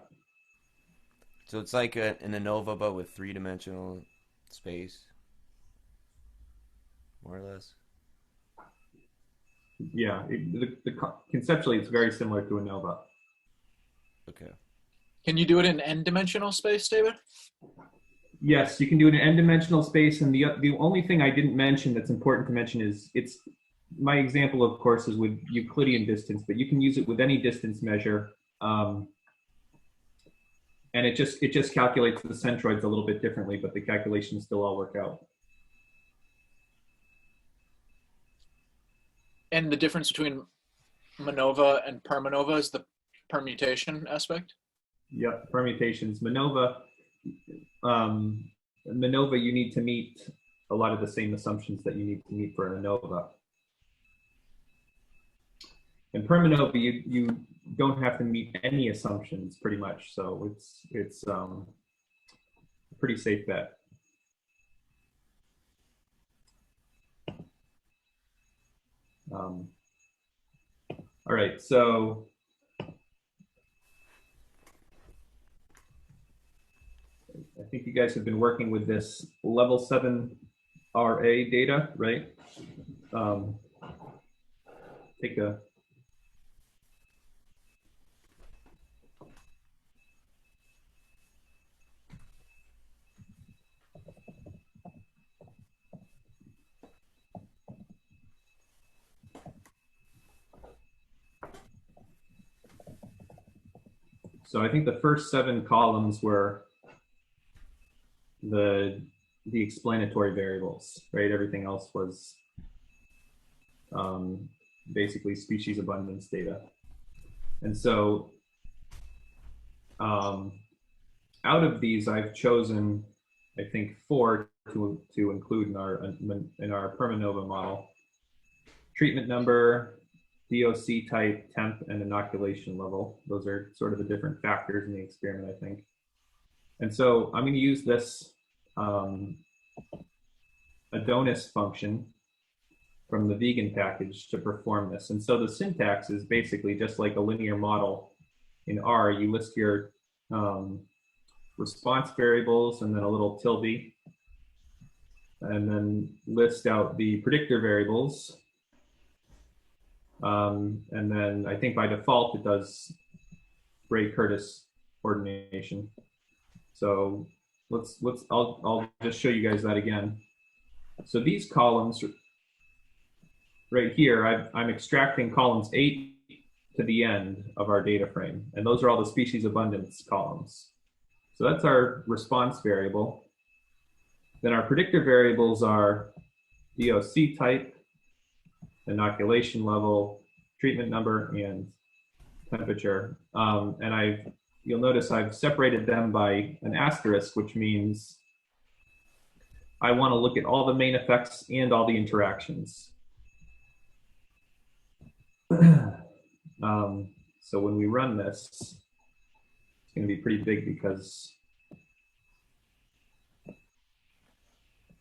C: So it's like an ANOVA, but with 3-dimensional space, more or less.
E: Yeah, conceptually, it's very similar to ANOVA.
C: Okay.
A: Can you do it in n-dimensional space, David?
E: Yes, you can do it in n-dimensional space, and the only thing I didn't mention that's important to mention is my example, of course, is with Euclidean distance, but you can use it with any distance measure, and it just calculates the centroids a little bit differently, but the calculations still all work out.
A: And the difference between MANOVA and Permanova is the permutation aspect?
E: Yep, permutations. MANOVA, you need to meet a lot of the same assumptions that you need to meet for ANOVA. In Permanova, you don't have to meet any assumptions pretty much, so it's a pretty safe bet. All right, so I think you guys have been working with this level 7 RA data, right? Take a So I think the first 7 columns were the explanatory variables, right? Everything else was basically species abundance data. And so out of these, I've chosen, I think, 4 to include in our Permanova model: treatment number, DOC type, temp, and inoculation level. Those are sort of the different factors in the experiment, I think. And so I'm going to use this Adonis function from the vegan package to perform this. And so the syntax is basically just like a linear model. In R, you list your response variables and then a little tilde, and then list out the predictor variables. And then I think by default it does Bray-Curtis ordination. So I'll just show you guys that again. So these columns right here, I'm extracting columns 8 to the end of our data frame, and those are all the species abundance columns. So that's our response variable. Then our predictor variables are DOC type, inoculation level, treatment number, and temperature. And you'll notice I've separated them by an asterisk, which means I want to look at all the main effects and all the interactions. So when we run this, it's going to be pretty big because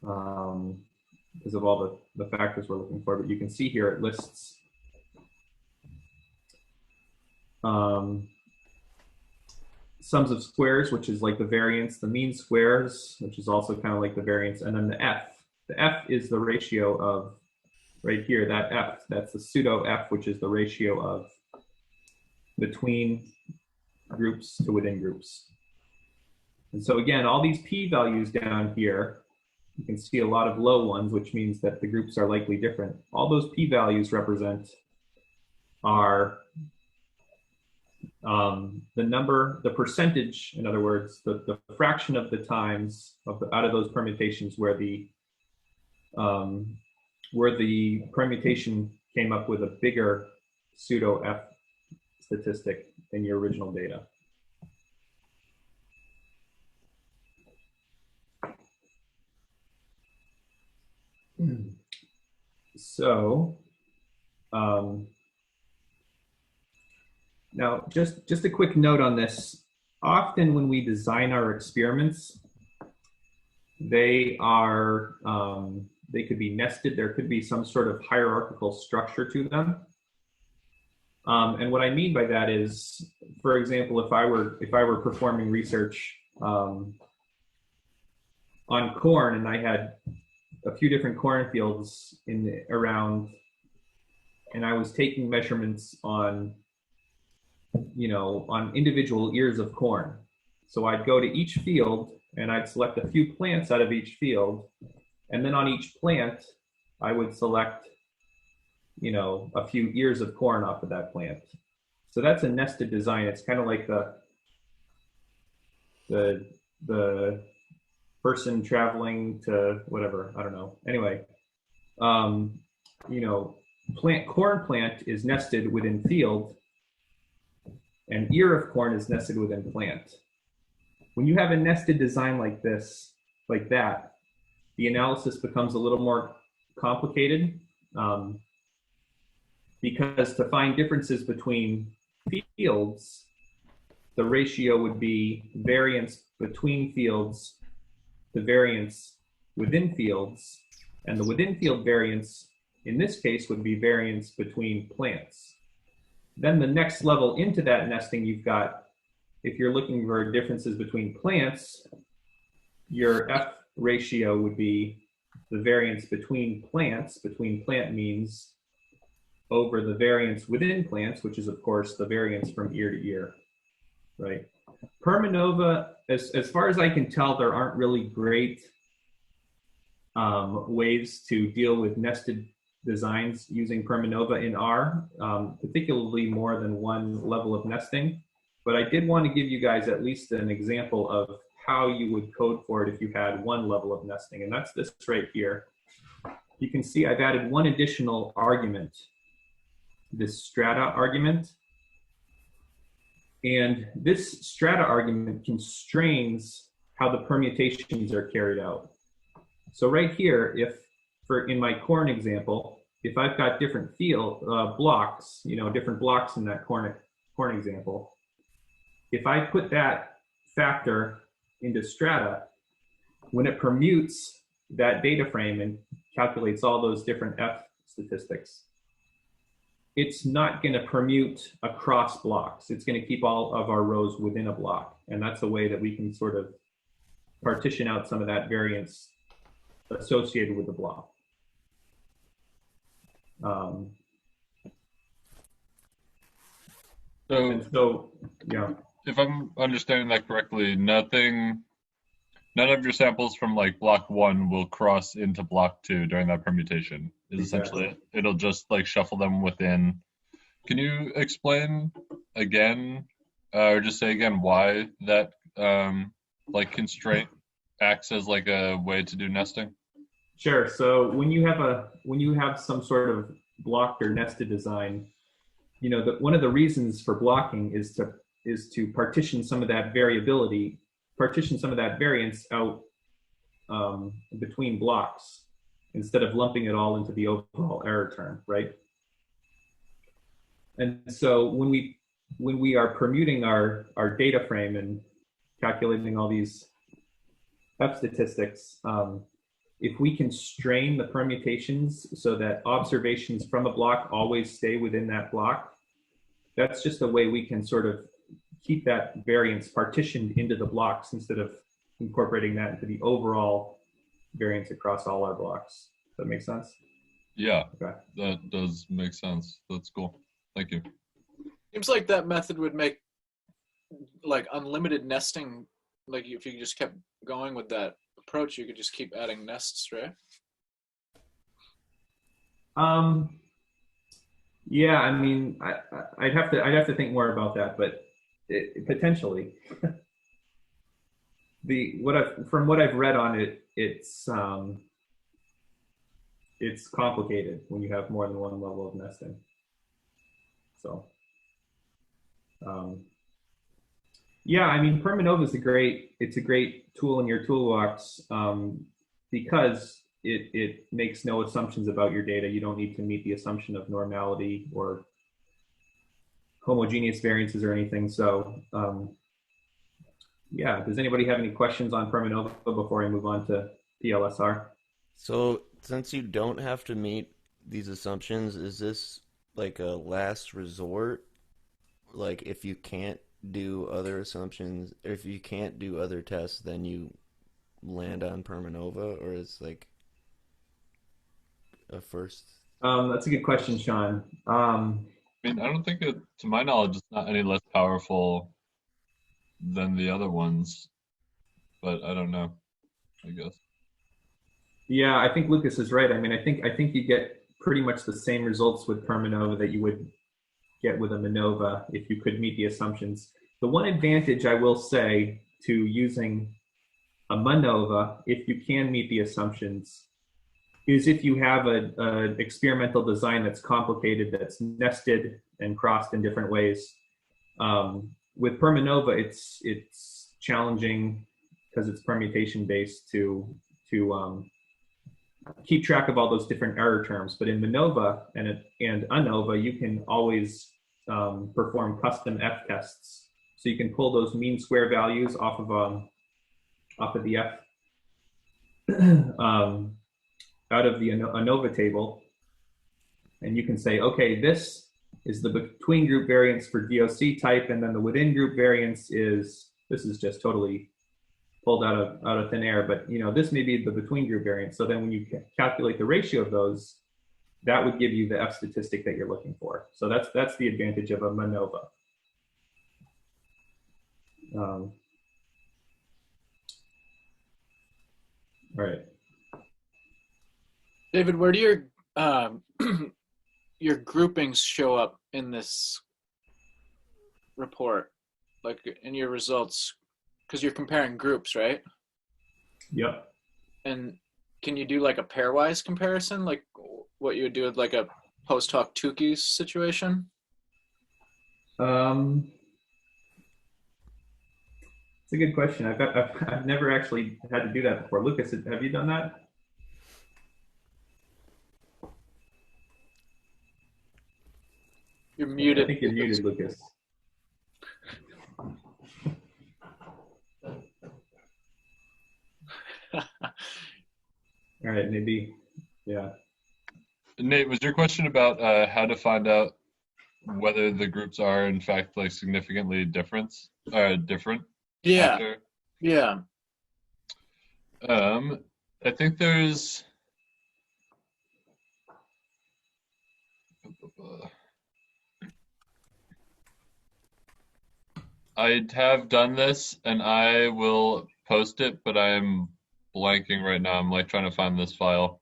E: of all the factors we're looking for. But you can see here it lists sums of squares, which is like the variance, the mean squares, which is also kind of like the variance, and then the F. The F is the ratio of, right here, that F, that's the pseudo F, which is the ratio of between groups to within groups. And so again, all these p-values down here, you can see a lot of low ones, which means that the groups are likely different. All those p-values represent are the percentage, in other words, the fraction of the times out of those permutations where the permutation came up with a bigger pseudo F statistic than your original data. So now just a quick note on this. Often when we design our experiments, they could be nested. There could be some sort of hierarchical structure to them. And what I mean by that is, for example, if I were performing research on corn, and I had a few different cornfields around, and I was taking measurements on individual ears of corn. So I'd go to each field and I'd select a few plants out of each field, and then on each plant I would select a few ears of corn off of that plant. So that's a nested design. It's kind of like the person traveling to whatever, I don't know. Anyway, corn plant is nested within field, and ear of corn is nested within plant. When you have a nested design like this, like that, the analysis becomes a little more complicated, because to find differences between fields, the ratio would be variance between fields to variance within fields, and the within field variance in this case would be variance between plants. Then the next level into that nesting, you've got, if you're looking for differences between plants, your F ratio would be the variance between plants, between plant means, over the variance within plants, which is of course the variance from ear to ear, right? Permanova, as far as I can tell, there aren't really great ways to deal with nested designs using Permanova in R, particularly more than one level of nesting. But I did want to give you guys at least an example of how you would code for it if you had one level of nesting, and that's this right here. You can see I've added one additional argument, this strata argument. And this strata argument constrains how the permutations are carried out. So right here, in my corn example, if I've got different field blocks, different blocks in that corn example, if I put that factor into strata, when it permutes that data frame and calculates all those different F statistics, it's not going to permute across blocks. It's going to keep all of our rows within a block. And that's a way that we can sort of partition out some of that variance associated with the block. So, yeah.
B: If I'm understanding that correctly, none of your samples from like block 1 will cross into block 2 during that permutation. Is
E: Exactly.
B: essentially it'll just like shuffle them within. Can you explain again, or just say again why that like constraint acts as like a way to do nesting?
E: Sure. So when you have some sort of blocked or nested design, you know, one of the reasons for blocking is to partition some of that variability, partition some of that variance out between blocks instead of lumping it all into the overall error term, right? And so when we are permuting our data frame and calculating all these F statistics, if we can strain the permutations so that observations from a block always stay within that block, that's just a way we can sort of keep that variance partitioned into the blocks instead of incorporating that into the overall variance across all our blocks. Does that make sense?
B: Yeah,
E: okay.
B: That does make sense. That's cool. Thank you.
A: Seems like that method would make like unlimited nesting. Like if you just kept going with that approach, you could just keep adding nests, right?
E: Yeah, I mean, I'd have to think more about that, but potentially. From what I've read on it, it's complicated when you have more than one level of nesting. So, yeah, I mean, Permanova is a great tool in your toolbox because it makes no assumptions about your data. You don't need to meet the assumption of normality or homogeneous variances or anything. So, yeah, does anybody have any questions on Permanova before I move on to PLSR?
C: So, since you don't have to meet these assumptions, is this like a last resort? Like, if you can't do other assumptions, or if you can't do other tests, then you land on Permanova, or is like a first?
E: That's a good question, Sean.
B: I mean, I don't think it, to my knowledge, it's not any less powerful than the other ones, but I don't know, I guess.
E: Yeah, I think Lucas is right. I mean, I think you get pretty much the same results with Permanova that you would get with a MANOVA if you could meet the assumptions. The one advantage I will say to using a MANOVA, if you can meet the assumptions, is if you have an experimental design that's complicated, that's nested and crossed in different ways. With Permanova, it's challenging because it's permutation based to keep track of all those different error terms. But in MANOVA and ANOVA, you can always perform custom F tests. So you can pull those mean square values off of the F out of the ANOVA table, and you can say, okay, this is the between group variance for DOC type, and then the within group variance is, this is just totally pulled out of thin air, but you know, this may be the between group variance. So then when you calculate the ratio of those, that would give you the F statistic that you're looking for. So that's the advantage of a MANOVA. All right.
A: David, where do your your groupings show up in this report, like in your results? Because you're comparing groups, right?
E: Yep.
A: And can you do like a pairwise comparison, like what you would do with like a post hoc Tukey situation?
E: It's a good question. I've never actually had to do that before. Lucas, have you done that?
A: You're muted.
E: I think you're muted, Lucas. All right, maybe, yeah.
B: Nate, was your question about how to find out whether the groups are in fact like significantly different
A: Yeah,
B: after?
A: yeah.
B: I think there's I have done this and I will post it, but I'm blanking right now. I'm like trying to find this file.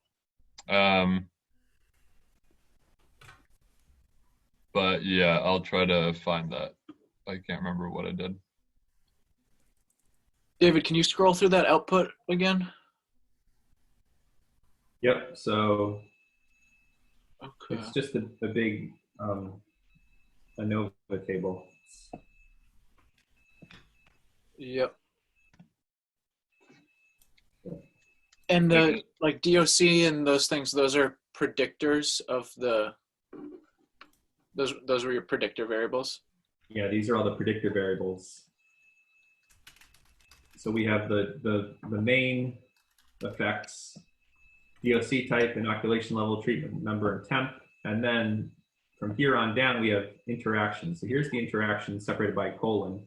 B: But yeah, I'll try to find that. I can't remember what I did.
A: David, can you scroll through that output again?
E: Yep. So
A: Okay.
E: it's just a big ANOVA table.
A: Yep. And the like DOC and those things, those are predictors of the those were your predictor variables.
E: Yeah, these are all the predictor variables. So we have the main effects, DOC type, inoculation level, treatment number, and temp. And then from here on down, we have interactions. So here's the interaction separated by a colon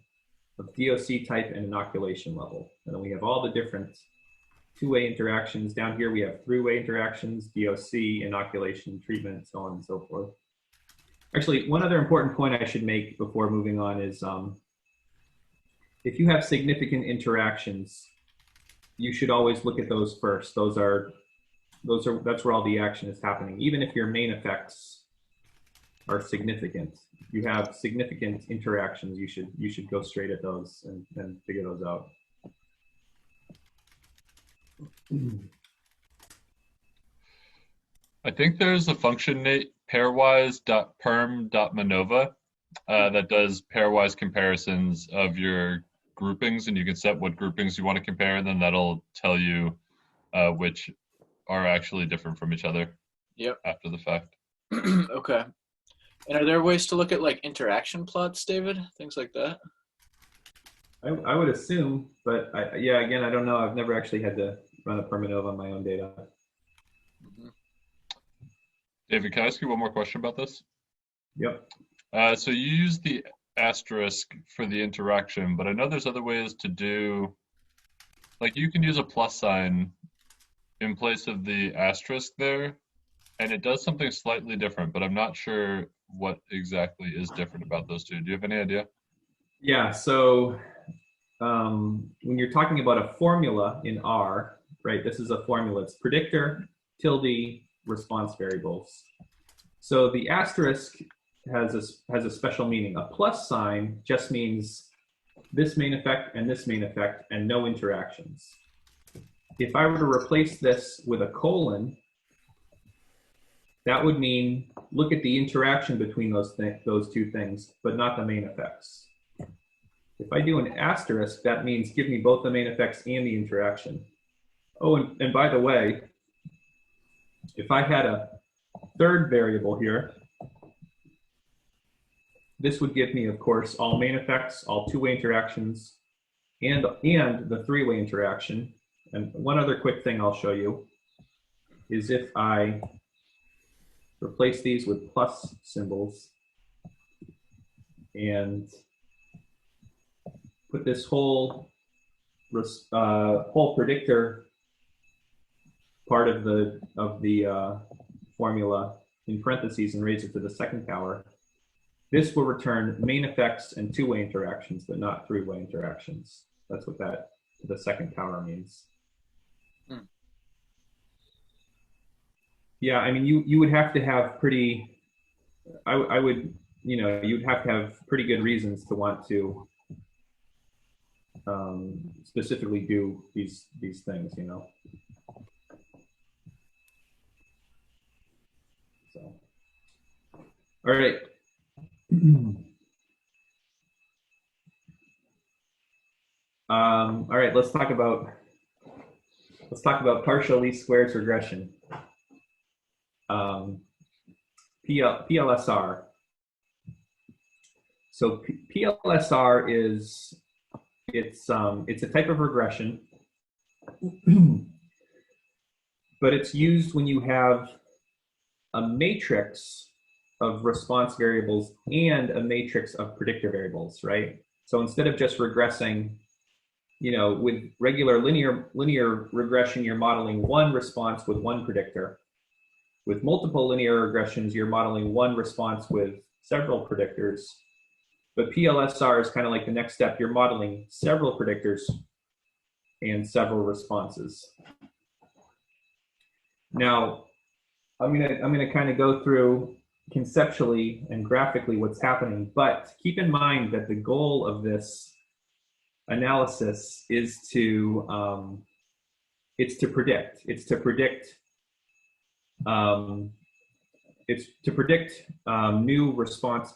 E: of DOC type and inoculation level. And then we have all the different two-way interactions. Down here, we have three-way interactions, DOC, inoculation, treatment, so on and so forth. Actually, one other important point I should make before moving on is if you have significant interactions, you should always look at those first. That's where all the action is happening. Even if your main effects are significant, you have significant interactions, you should go straight at those and figure those out.
B: I think there's a function, Nate, pairwise.perm.manova that does pairwise comparisons of your groupings, and you can set what groupings you want to compare, and then that'll tell you which are actually different from each other.
A: Yep.
B: After the fact.
A: Okay. And are there ways to look at like interaction plots, David? Things like that?
E: I would assume, but yeah, again, I don't know. I've never actually had to run a Permanova on my own data.
B: David, can I ask you one more question about this?
E: Yep.
B: So you use the asterisk for the interaction, but I know there's other ways to do, like you can use a plus sign in place of the asterisk there, and it does something slightly different, but I'm not sure what exactly is different about those two. Do you have any idea?
E: Yeah, so when you're talking about a formula in R, right, this is a formula. It's predictor, tilde, response variables. So the asterisk has a special meaning. A plus sign just means this main effect and this main effect and no interactions. If I were to replace this with a colon, that would mean look at the interaction between those two things, but not the main effects. If I do an asterisk, that means give me both the main effects and the interaction. Oh, and by the way, if I had a third variable here, this would give me, of course, all main effects, all two-way interactions, and the three-way interaction. And one other quick thing I'll show you is if I replace these with plus symbols and put this whole predictor part of the formula in parentheses and raise it to the second power, this will return main effects and two-way interactions, but not three-way interactions. That's what that the second power means. Yeah, I mean, you would have to have pretty, I would, you'd have to have pretty good reasons to want to specifically do these things, So, all right. All right, let's talk about partial least squares regression. PLSR. So PLSR is it's a type of regression, but it's used when you have a matrix of response variables and a matrix of predictor variables, right? So instead of just regressing, with regular linear regression, you're modeling one response with one predictor. With multiple linear regressions, you're modeling one response with several predictors. But PLSR is kind of like the next step. You're modeling several predictors and several responses. Now, I'm gonna kind of go through conceptually and graphically what's happening, but keep in mind that the goal of this analysis is to predict. It's to predict new response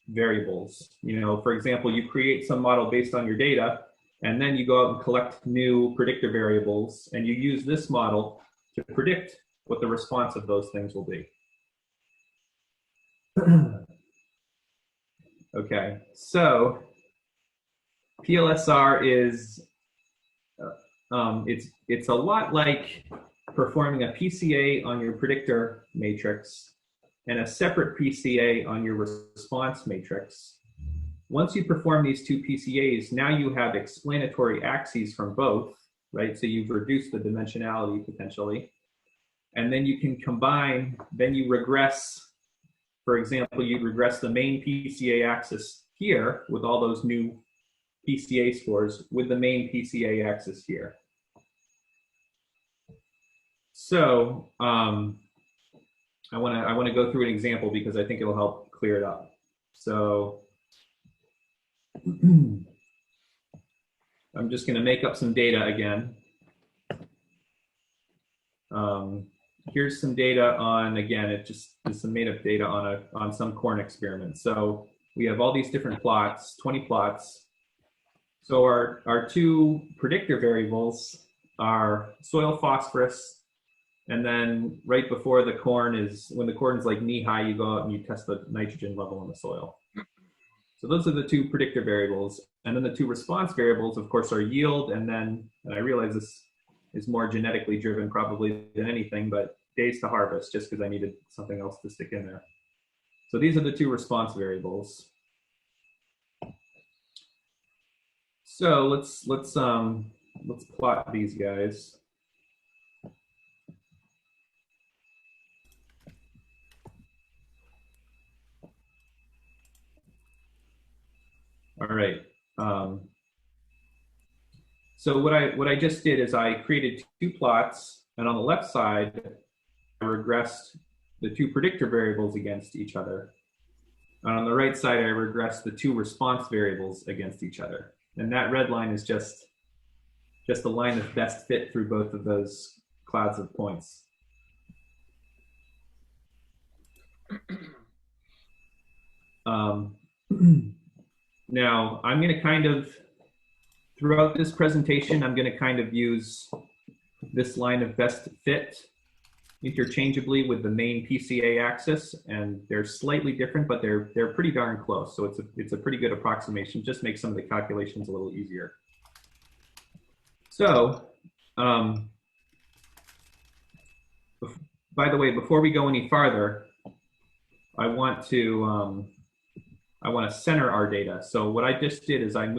E: variables. For example, you create some model based on your data, and then you go out and collect new predictor variables, and you use this model to predict what the response of those things will be. Okay, so PLSR is it's a lot like performing a PCA on your predictor matrix and a separate PCA on your response matrix. Once you perform these two PCAs, now you have explanatory axes from both, right? So you've reduced the dimensionality potentially. And then you can combine, then you regress. For example, you regress the main PCA axis here with all those new PCA scores with the main PCA axis here. So I want to go through an example because I think it'll help clear it up. So I'm just going to make up some data again. Here's some data on, again, it just is some made up data on some corn experiment. So we have all these different plots, 20 plots. So our two predictor variables are soil phosphorus, and then right before the corn is, when the corn is like knee high, you go out and you test the nitrogen level in the soil. So those are the two predictor variables. And then the two response variables, of course, are yield, and I realize this is more genetically driven probably than anything, but days to harvest, just because I needed something else to stick in there. So these are the two response variables. So let's plot these guys. All right. So what I just did is I created two plots, and on the left side, I regressed the two predictor variables against each other. And on the right side, I regressed the two response variables against each other. And that red line is just the line of best fit through both of those clouds of points. Now, I'm going to kind of, throughout this presentation, I'm going to kind of use this line of best fit interchangeably with the main PCA axis, and they're slightly different, but they're pretty darn close. So it's a pretty good approximation. Just makes some of the calculations a little easier. So, by the way, before we go any farther, I want to center our data. So what I just did is I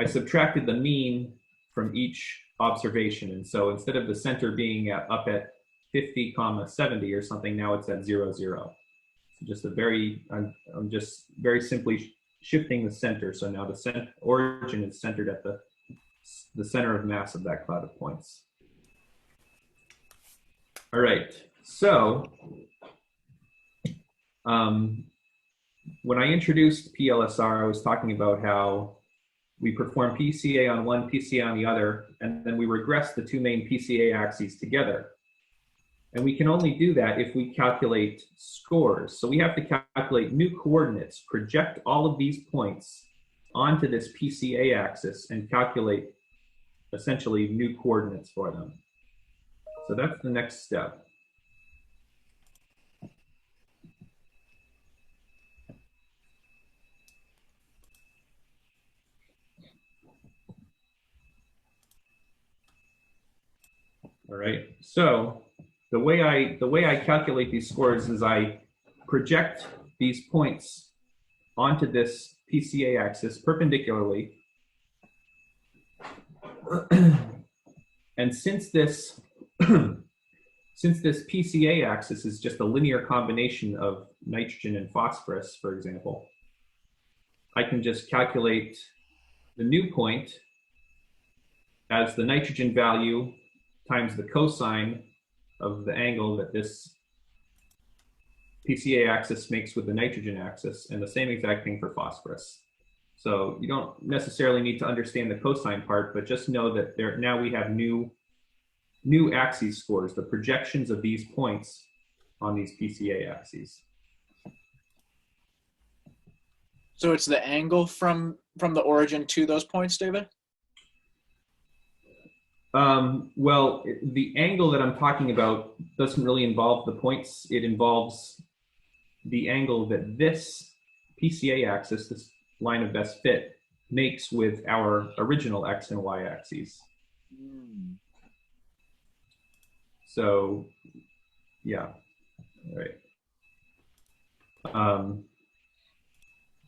E: subtracted the mean from each observation. And so instead of the center being up at 50, 70 or something, now it's at 0, 0. So just I'm just very simply shifting the center. So now the origin is centered at the center of mass of that cloud of points. All right, so when I introduced PLSR, I was talking about how we perform PCA on one, PCA on the other, and then we regress the two main PCA axes together. And we can only do that if we calculate scores. So we have to calculate new coordinates, project all of these points onto this PCA axis, and calculate essentially new coordinates for them. So that's the next step. All right, so the way I calculate these scores is I project these points onto this PCA axis perpendicularly. And since this PCA axis is just a linear combination of nitrogen and phosphorus, for example, I can just calculate the new point as the nitrogen value times the cosine of the angle that this PCA axis makes with the nitrogen axis, and the same exact thing for phosphorus. So you don't necessarily need to understand the cosine part, but just know that now we have new axes scores, the projections of these points on these PCA axes.
A: So it's the angle from the origin to those points, David?
E: Well, the angle that I'm talking about doesn't really involve the points. It involves the angle that this PCA axis, this line of best fit, makes with our original X and Y axes. So, yeah, all right.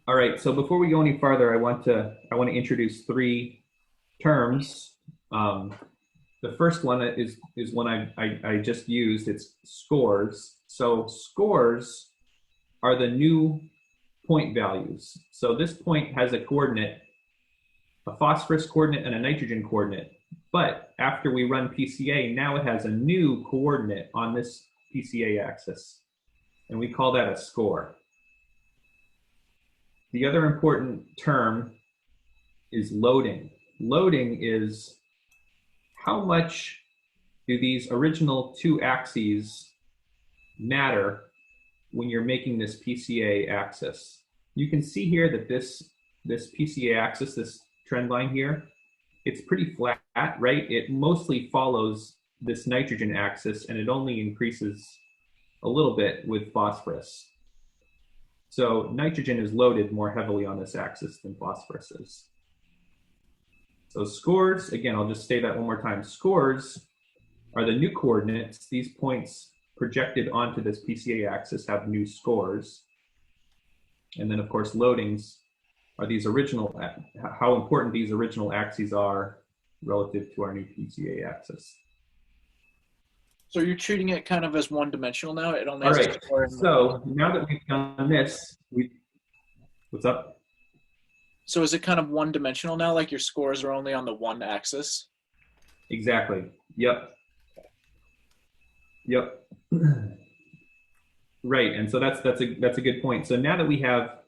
E: All right, so before we go any farther, I want to introduce three terms. The first one is one I just used. It's scores. So scores are the new point values. So this point has a coordinate, a phosphorus coordinate and a nitrogen coordinate. But after we run PCA, now it has a new coordinate on this PCA axis. And we call that a score. The other important term is loading. Loading is how much do these original two axes matter when you're making this PCA axis. You can see here that this PCA axis, this trend line here, it's pretty flat, right? It mostly follows this nitrogen axis, and it only increases a little bit with phosphorus. So nitrogen is loaded more heavily on this axis than phosphorus is. So scores, again, I'll just say that one more time. Scores are the new coordinates. These points projected onto this PCA axis have new scores. And then, of course, loadings are these original, how important these original axes are relative to our new PCA axis.
A: So you're treating it kind of as one-dimensional now? It only
E: All
A: has
E: right,
A: a score.
E: so now that we've done this, what's up?
A: So is it kind of one-dimensional now, like your scores are only on the one axis?
E: Exactly, yep. Yep. Right, and so that's a good point. So now that we have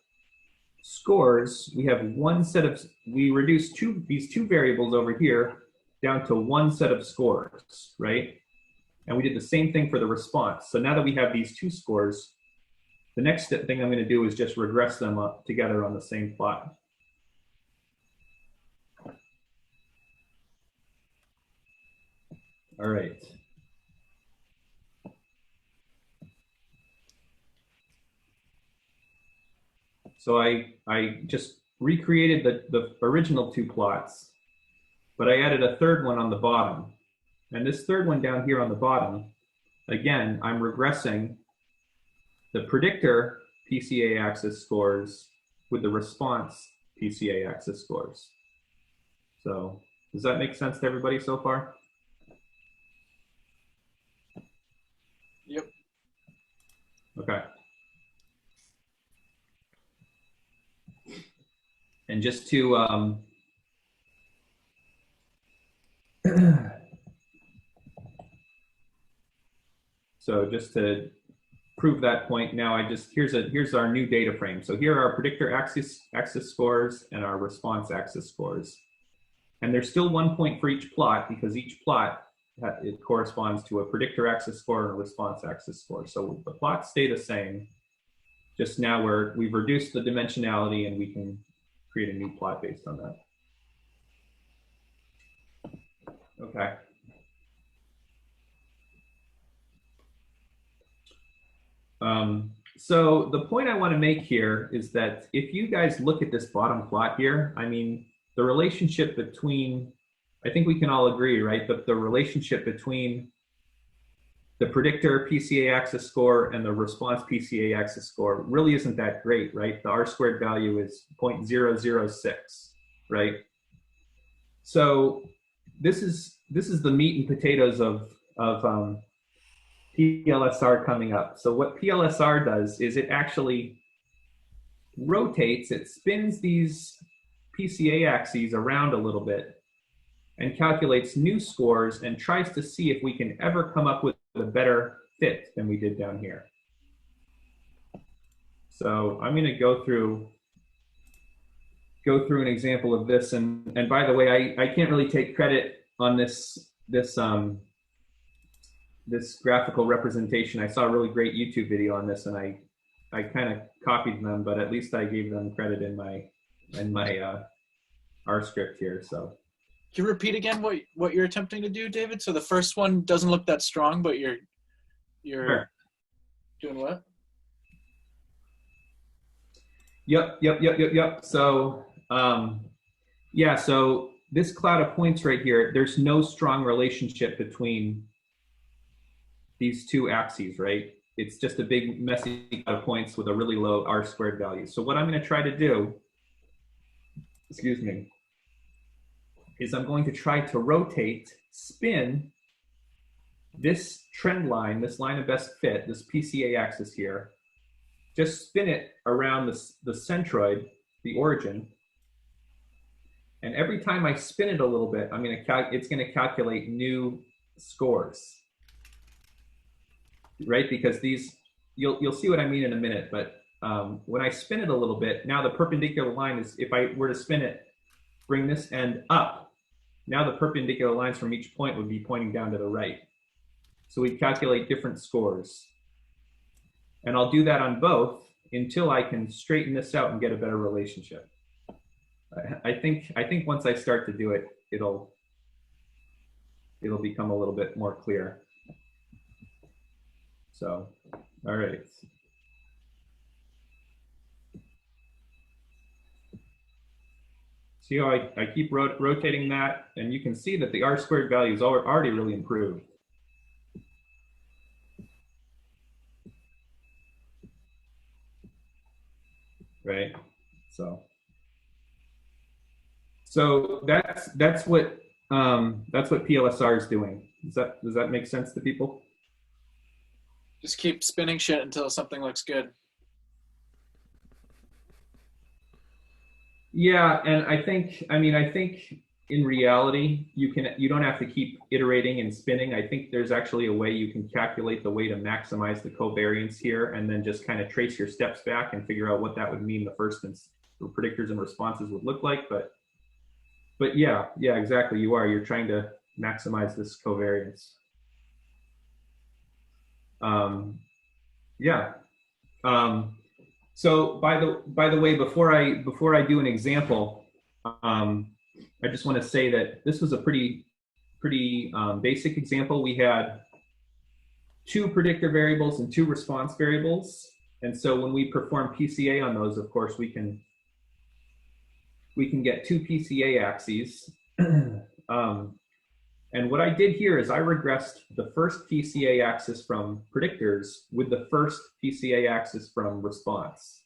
E: scores, we have one set of, we reduce these two variables over here down to one set of scores, right? And we did the same thing for the response. So now that we have these two scores, the next thing I'm going to do is just regress them up together on the same plot. All right. So I just recreated the original two plots, but I added a third one on the bottom. And this third one down here on the bottom, again, I'm regressing the predictor PCA axis scores with the response PCA axis scores. So does that make sense to everybody so far?
A: Yep.
E: Okay. And just to so just to prove that point, now here's our new data frame. So here are our predictor axis scores and our response axis scores. And there's still 1 point for each plot because each plot it corresponds to a predictor axis score and a response axis score. So the plots stay the same. Just now we've reduced the dimensionality and we can create a new plot based on that. Okay. So the point I want to make here is that if you guys look at this bottom plot here, I mean, the relationship between, I think we can all agree, right? The relationship between the predictor PCA axis score and the response PCA axis score really isn't that great, right? The R-squared value is 0.006, right? So this is the meat and potatoes of PLSR coming up. So what PLSR does is it actually rotates, it spins these PCA axes around a little bit and calculates new scores and tries to see if we can ever come up with a better fit than we did down here. So I'm going to go through an example of this, and by the way, I can't really take credit on this graphical representation. I saw a really great YouTube video on this, and I kind of copied them, but at least I gave them credit in my R script here. So
A: can you repeat again what you're attempting to do, David? So the first one doesn't look that strong, but you're
E: sure.
A: Doing what?
E: Yep. So yeah, so this cloud of points right here, there's no strong relationship between these two axes, right? It's just a big messy cloud of points with a really low R-squared value. So what I'm going to try to do, excuse me, is I'm going to try to rotate, spin this trend line, this line of best fit, this PCA axis here, just spin it around the centroid, the origin. And every time I spin it a little bit, it's going to calculate new scores, right? Because these, you'll see what I mean in a minute, but when I spin it a little bit, now the perpendicular line is, if I were to spin it, bring this end up, now the perpendicular lines from each point would be pointing down to the right. So we calculate different scores. And I'll do that on both until I can straighten this out and get a better relationship. I think once I start to do it, it'll become a little bit more clear. So, all right. See how I keep rotating that, and you can see that the R-squared value is already really improved. Right, so that's what PLSR is doing. Does that make sense to people?
A: Just keep spinning shit until something looks good.
E: Yeah, and I think in reality you don't have to keep iterating and spinning. I think there's actually a way you can calculate the way to maximize the covariance here, and then just kind of trace your steps back and figure out what that would mean the predictors and responses would look like. But yeah, exactly. You're trying to maximize this covariance. Yeah. So by the way, before I do an example, I just want to say that this was a pretty basic example. We had 2 predictor variables and 2 response variables, and so when we perform PCA on those, of course, we can get 2 PCA axes. And what I did here is I regressed the first PCA axis from predictors with the first PCA axis from response.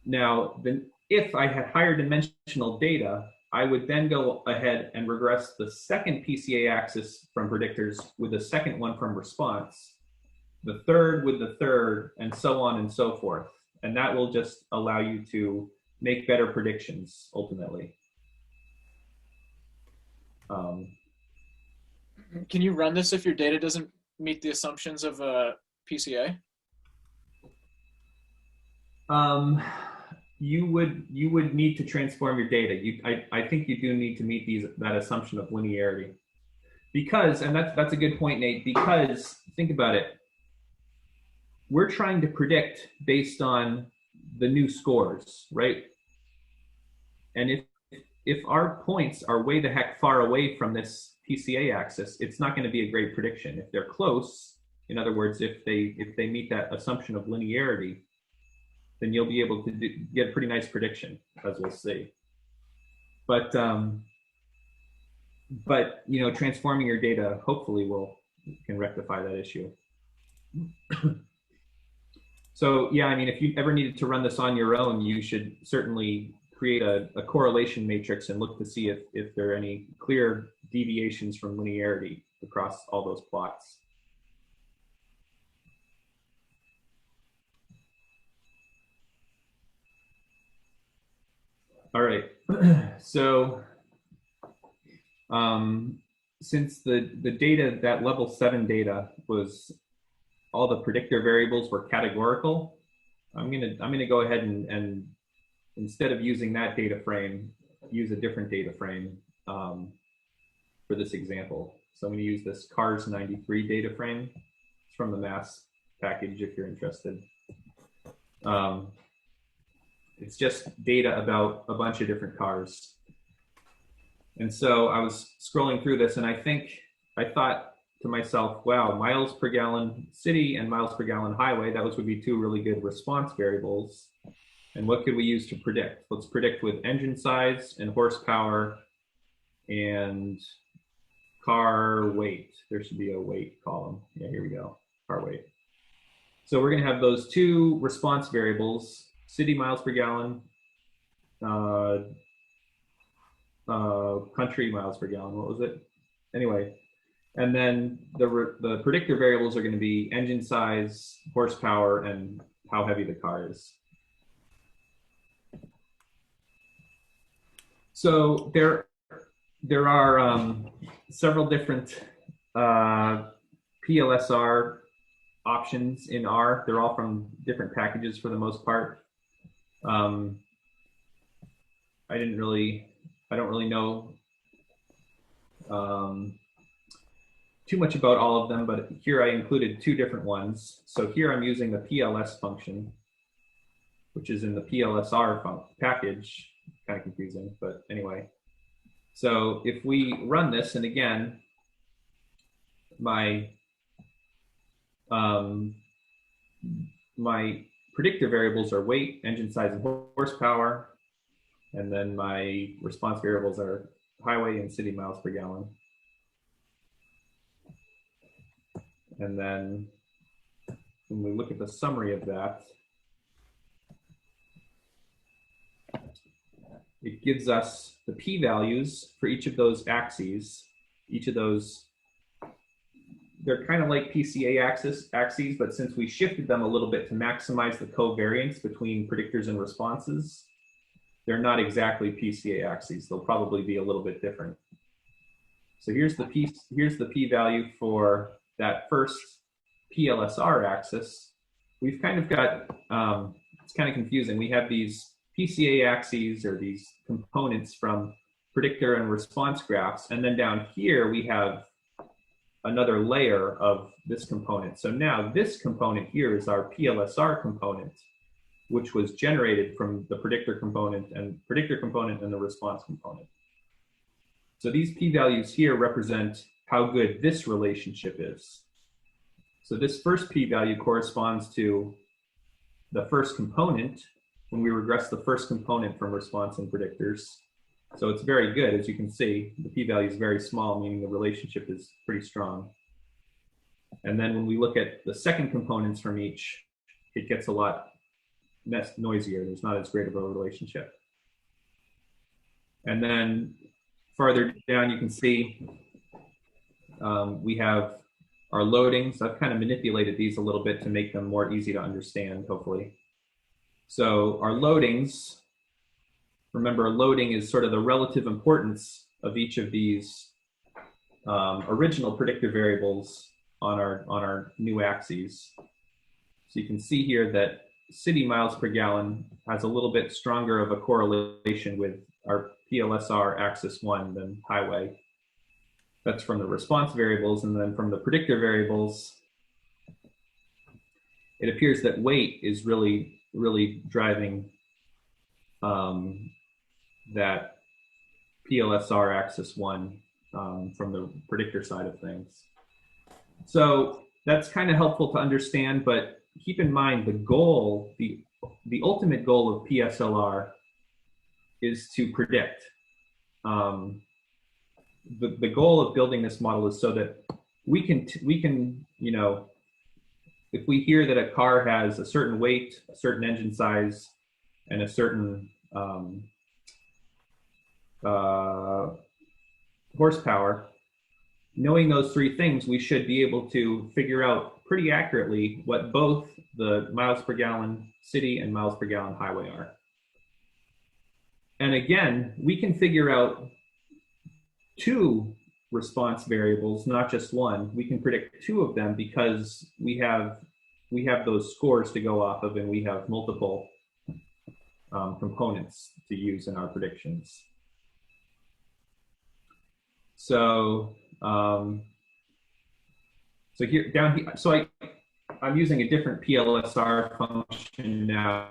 E: Now, if I had higher dimensional data, I would then go ahead and regress the second PCA axis from predictors with the second one from response, the third with the third, and so on and so forth. And that will just allow you to make better predictions ultimately.
A: Can you run this if your data doesn't meet the assumptions of PCA?
E: You would need to transform your data. I think you do need to meet that assumption of linearity, because, and that's a good point, Nate, because think about it. We're trying to predict based on the new scores, right? And if our points are way the heck far away from this PCA axis, it's not going to be a great prediction. If they're close, in other words, if they meet that assumption of linearity, then you'll be able to get a pretty nice prediction, as we'll see. But transforming your data hopefully will can rectify that issue. So yeah, I mean, if you ever needed to run this on your own, you should certainly create a correlation matrix and look to see if there are any clear deviations from linearity across all those plots. All right, so since the data, that level 7 data was, all the predictor variables were categorical, I'm gonna go ahead and instead of using that data frame, use a different data frame for this example. So I'm gonna use this CARS 93 data frame. It's from the mass package if you're interested. It's just data about a bunch of different cars. And so I was scrolling through this and I thought to myself, wow, miles per gallon city and miles per gallon highway, those would be two really good response variables. And what could we use to predict? Let's predict with engine size and horsepower and car weight. There should be a weight column. Yeah, here we go, car weight. So we're gonna have those two response variables, city miles per gallon, country miles per gallon, what was it? Anyway, and then the predictor variables are going to be engine size, horsepower, and how heavy the car is. So there are several different PLSR options in R. They're all from different packages for the most part. I don't really know too much about all of them, but here I included two different ones. So here I'm using the PLS function, which is in the PLSR package. Kind of confusing, but anyway. So if we run this, and again, my predictor variables are weight, engine size, and horsepower. And then my response variables are highway and city miles per gallon. And then when we look at the summary of that, it gives us the p-values for each of those axes. Each of those, they're kind of like PCA axes, but since we shifted them a little bit to maximize the covariance between predictors and responses, they're not exactly PCA axes. They'll probably be a little bit different. So here's the p-value for that first PLSR axis. We've kind of got, it's kind of confusing. We have these PCA axes, or these components from predictor and response graphs. And then down here, we have another layer of this component. So now this component here is our PLSR component, which was generated from the predictor component and the response component. So these p-values here represent how good this relationship is. So this first p-value corresponds to the first component when we regress the first component from response and predictors. So it's very good, as you can see. The p-value is very small, meaning the relationship is pretty strong. And then when we look at the second components from each, it gets a lot noisier. There's not as great of a relationship. And then farther down, you can see we have our loadings. I've kind of manipulated these a little bit to make them more easy to understand, hopefully. So our loadings, remember, loading is sort of the relative importance of each of these original predictor variables on our new axes. So you can see here that city miles per gallon has a little bit stronger of a correlation with our PLSR axis 1 than highway. That's from the response variables. And then from the predictor variables, it appears that weight is really driving that PLSR axis 1 from the predictor side of things. So that's kind of helpful to understand, but keep in mind the goal, the ultimate goal of PSLR is to predict. The goal of building this model is so that we can, you know, if we hear that a car has a certain weight, a certain engine size, and a certain horsepower, knowing those three things, we should be able to figure out pretty accurately what both the miles per gallon city and miles per gallon highway are. And again, we can figure out two response variables, not just one. We can predict two of them because we have those scores to go off of, and we have multiple components to use in our predictions. So so here down here, so I'm using a different PLSR function now.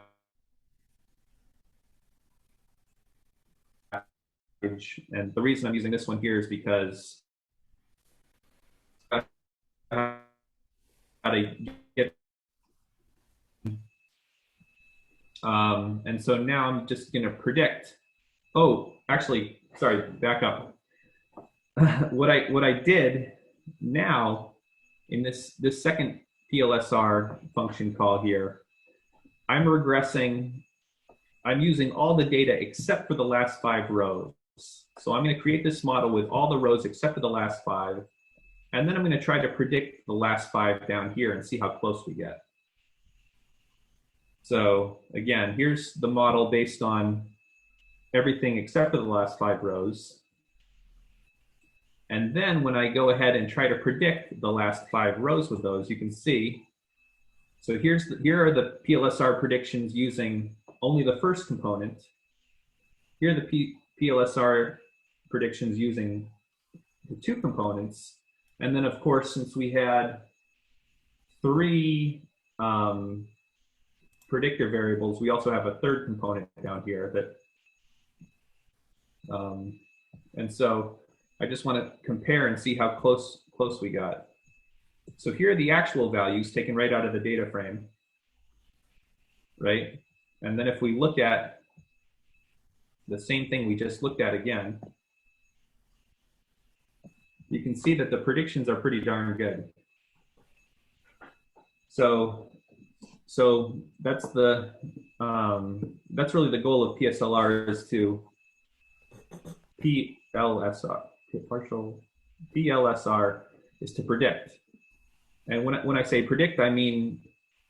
E: And the reason I'm using this one here is because how to get and so now I'm just going to predict. Oh, actually, sorry, back up. What I did now in this second PLSR function call here, I'm regressing. I'm using all the data except for the last 5 rows. So I'm going to create this model with all the rows except for the last 5. And then I'm going to try to predict the last 5 down here and see how close we get. So again, here's the model based on everything except for the last 5 rows. And then when I go ahead and try to predict the last 5 rows with those, you can see, so here are the PLSR predictions using only the first component. Here are the PLSR predictions using the 2 components. And then of course, since we had 3 predictor variables, we also have a 3rd component down here that, and so I just want to compare and see how close we got. So here are the actual values taken right out of the data frame, right? And then if we look at the same thing we just looked at again, you can see that the predictions are pretty darn good. So that's really the goal of PSLR, is to PLSR is to predict. And when I say predict, I mean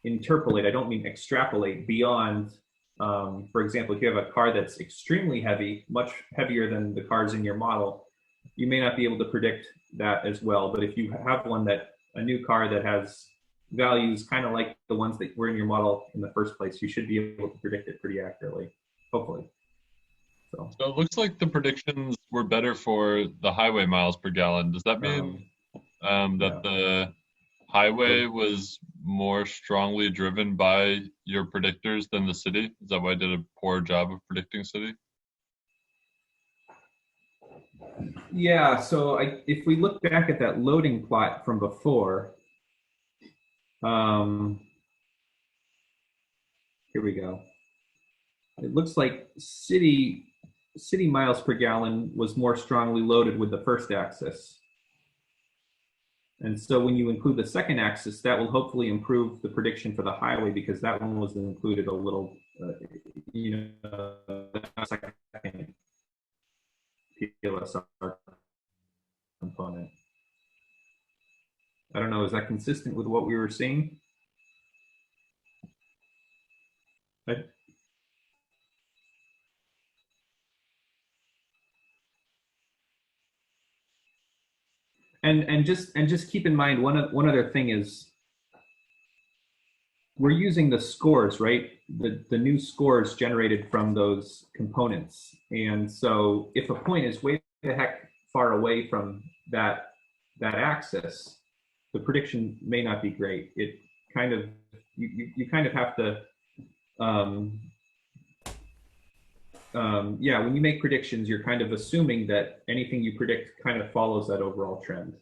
E: interpolate. I don't mean extrapolate beyond. For example, if you have a car that's extremely heavy, much heavier than the cars in your model, you may not be able to predict that as well. But if you have a new car that has values kind of like the ones that were in your model in the first place, you should be able to predict it pretty accurately, hopefully. So
B: it looks like the predictions were better for the highway miles per gallon. Does that mean that the highway was more strongly driven by your predictors than the city? Is that why I did a poor job of predicting city?
E: Yeah, so if we look back at that loading plot from before, here we go. It looks like city miles per gallon was more strongly loaded with the first axis. And so when you include the second axis, that will hopefully improve the prediction for the highway, because that one was included a little, second PLSR component. I don't know, is that consistent with what we were seeing? And just keep in mind, one other thing is, we're using the scores, right? The new scores generated from those components. And so if a point is way the heck far away from that axis, the prediction may not be great. It kind of, you kind of have to, when you make predictions, you're kind of assuming that anything you predict kind of follows that overall trend.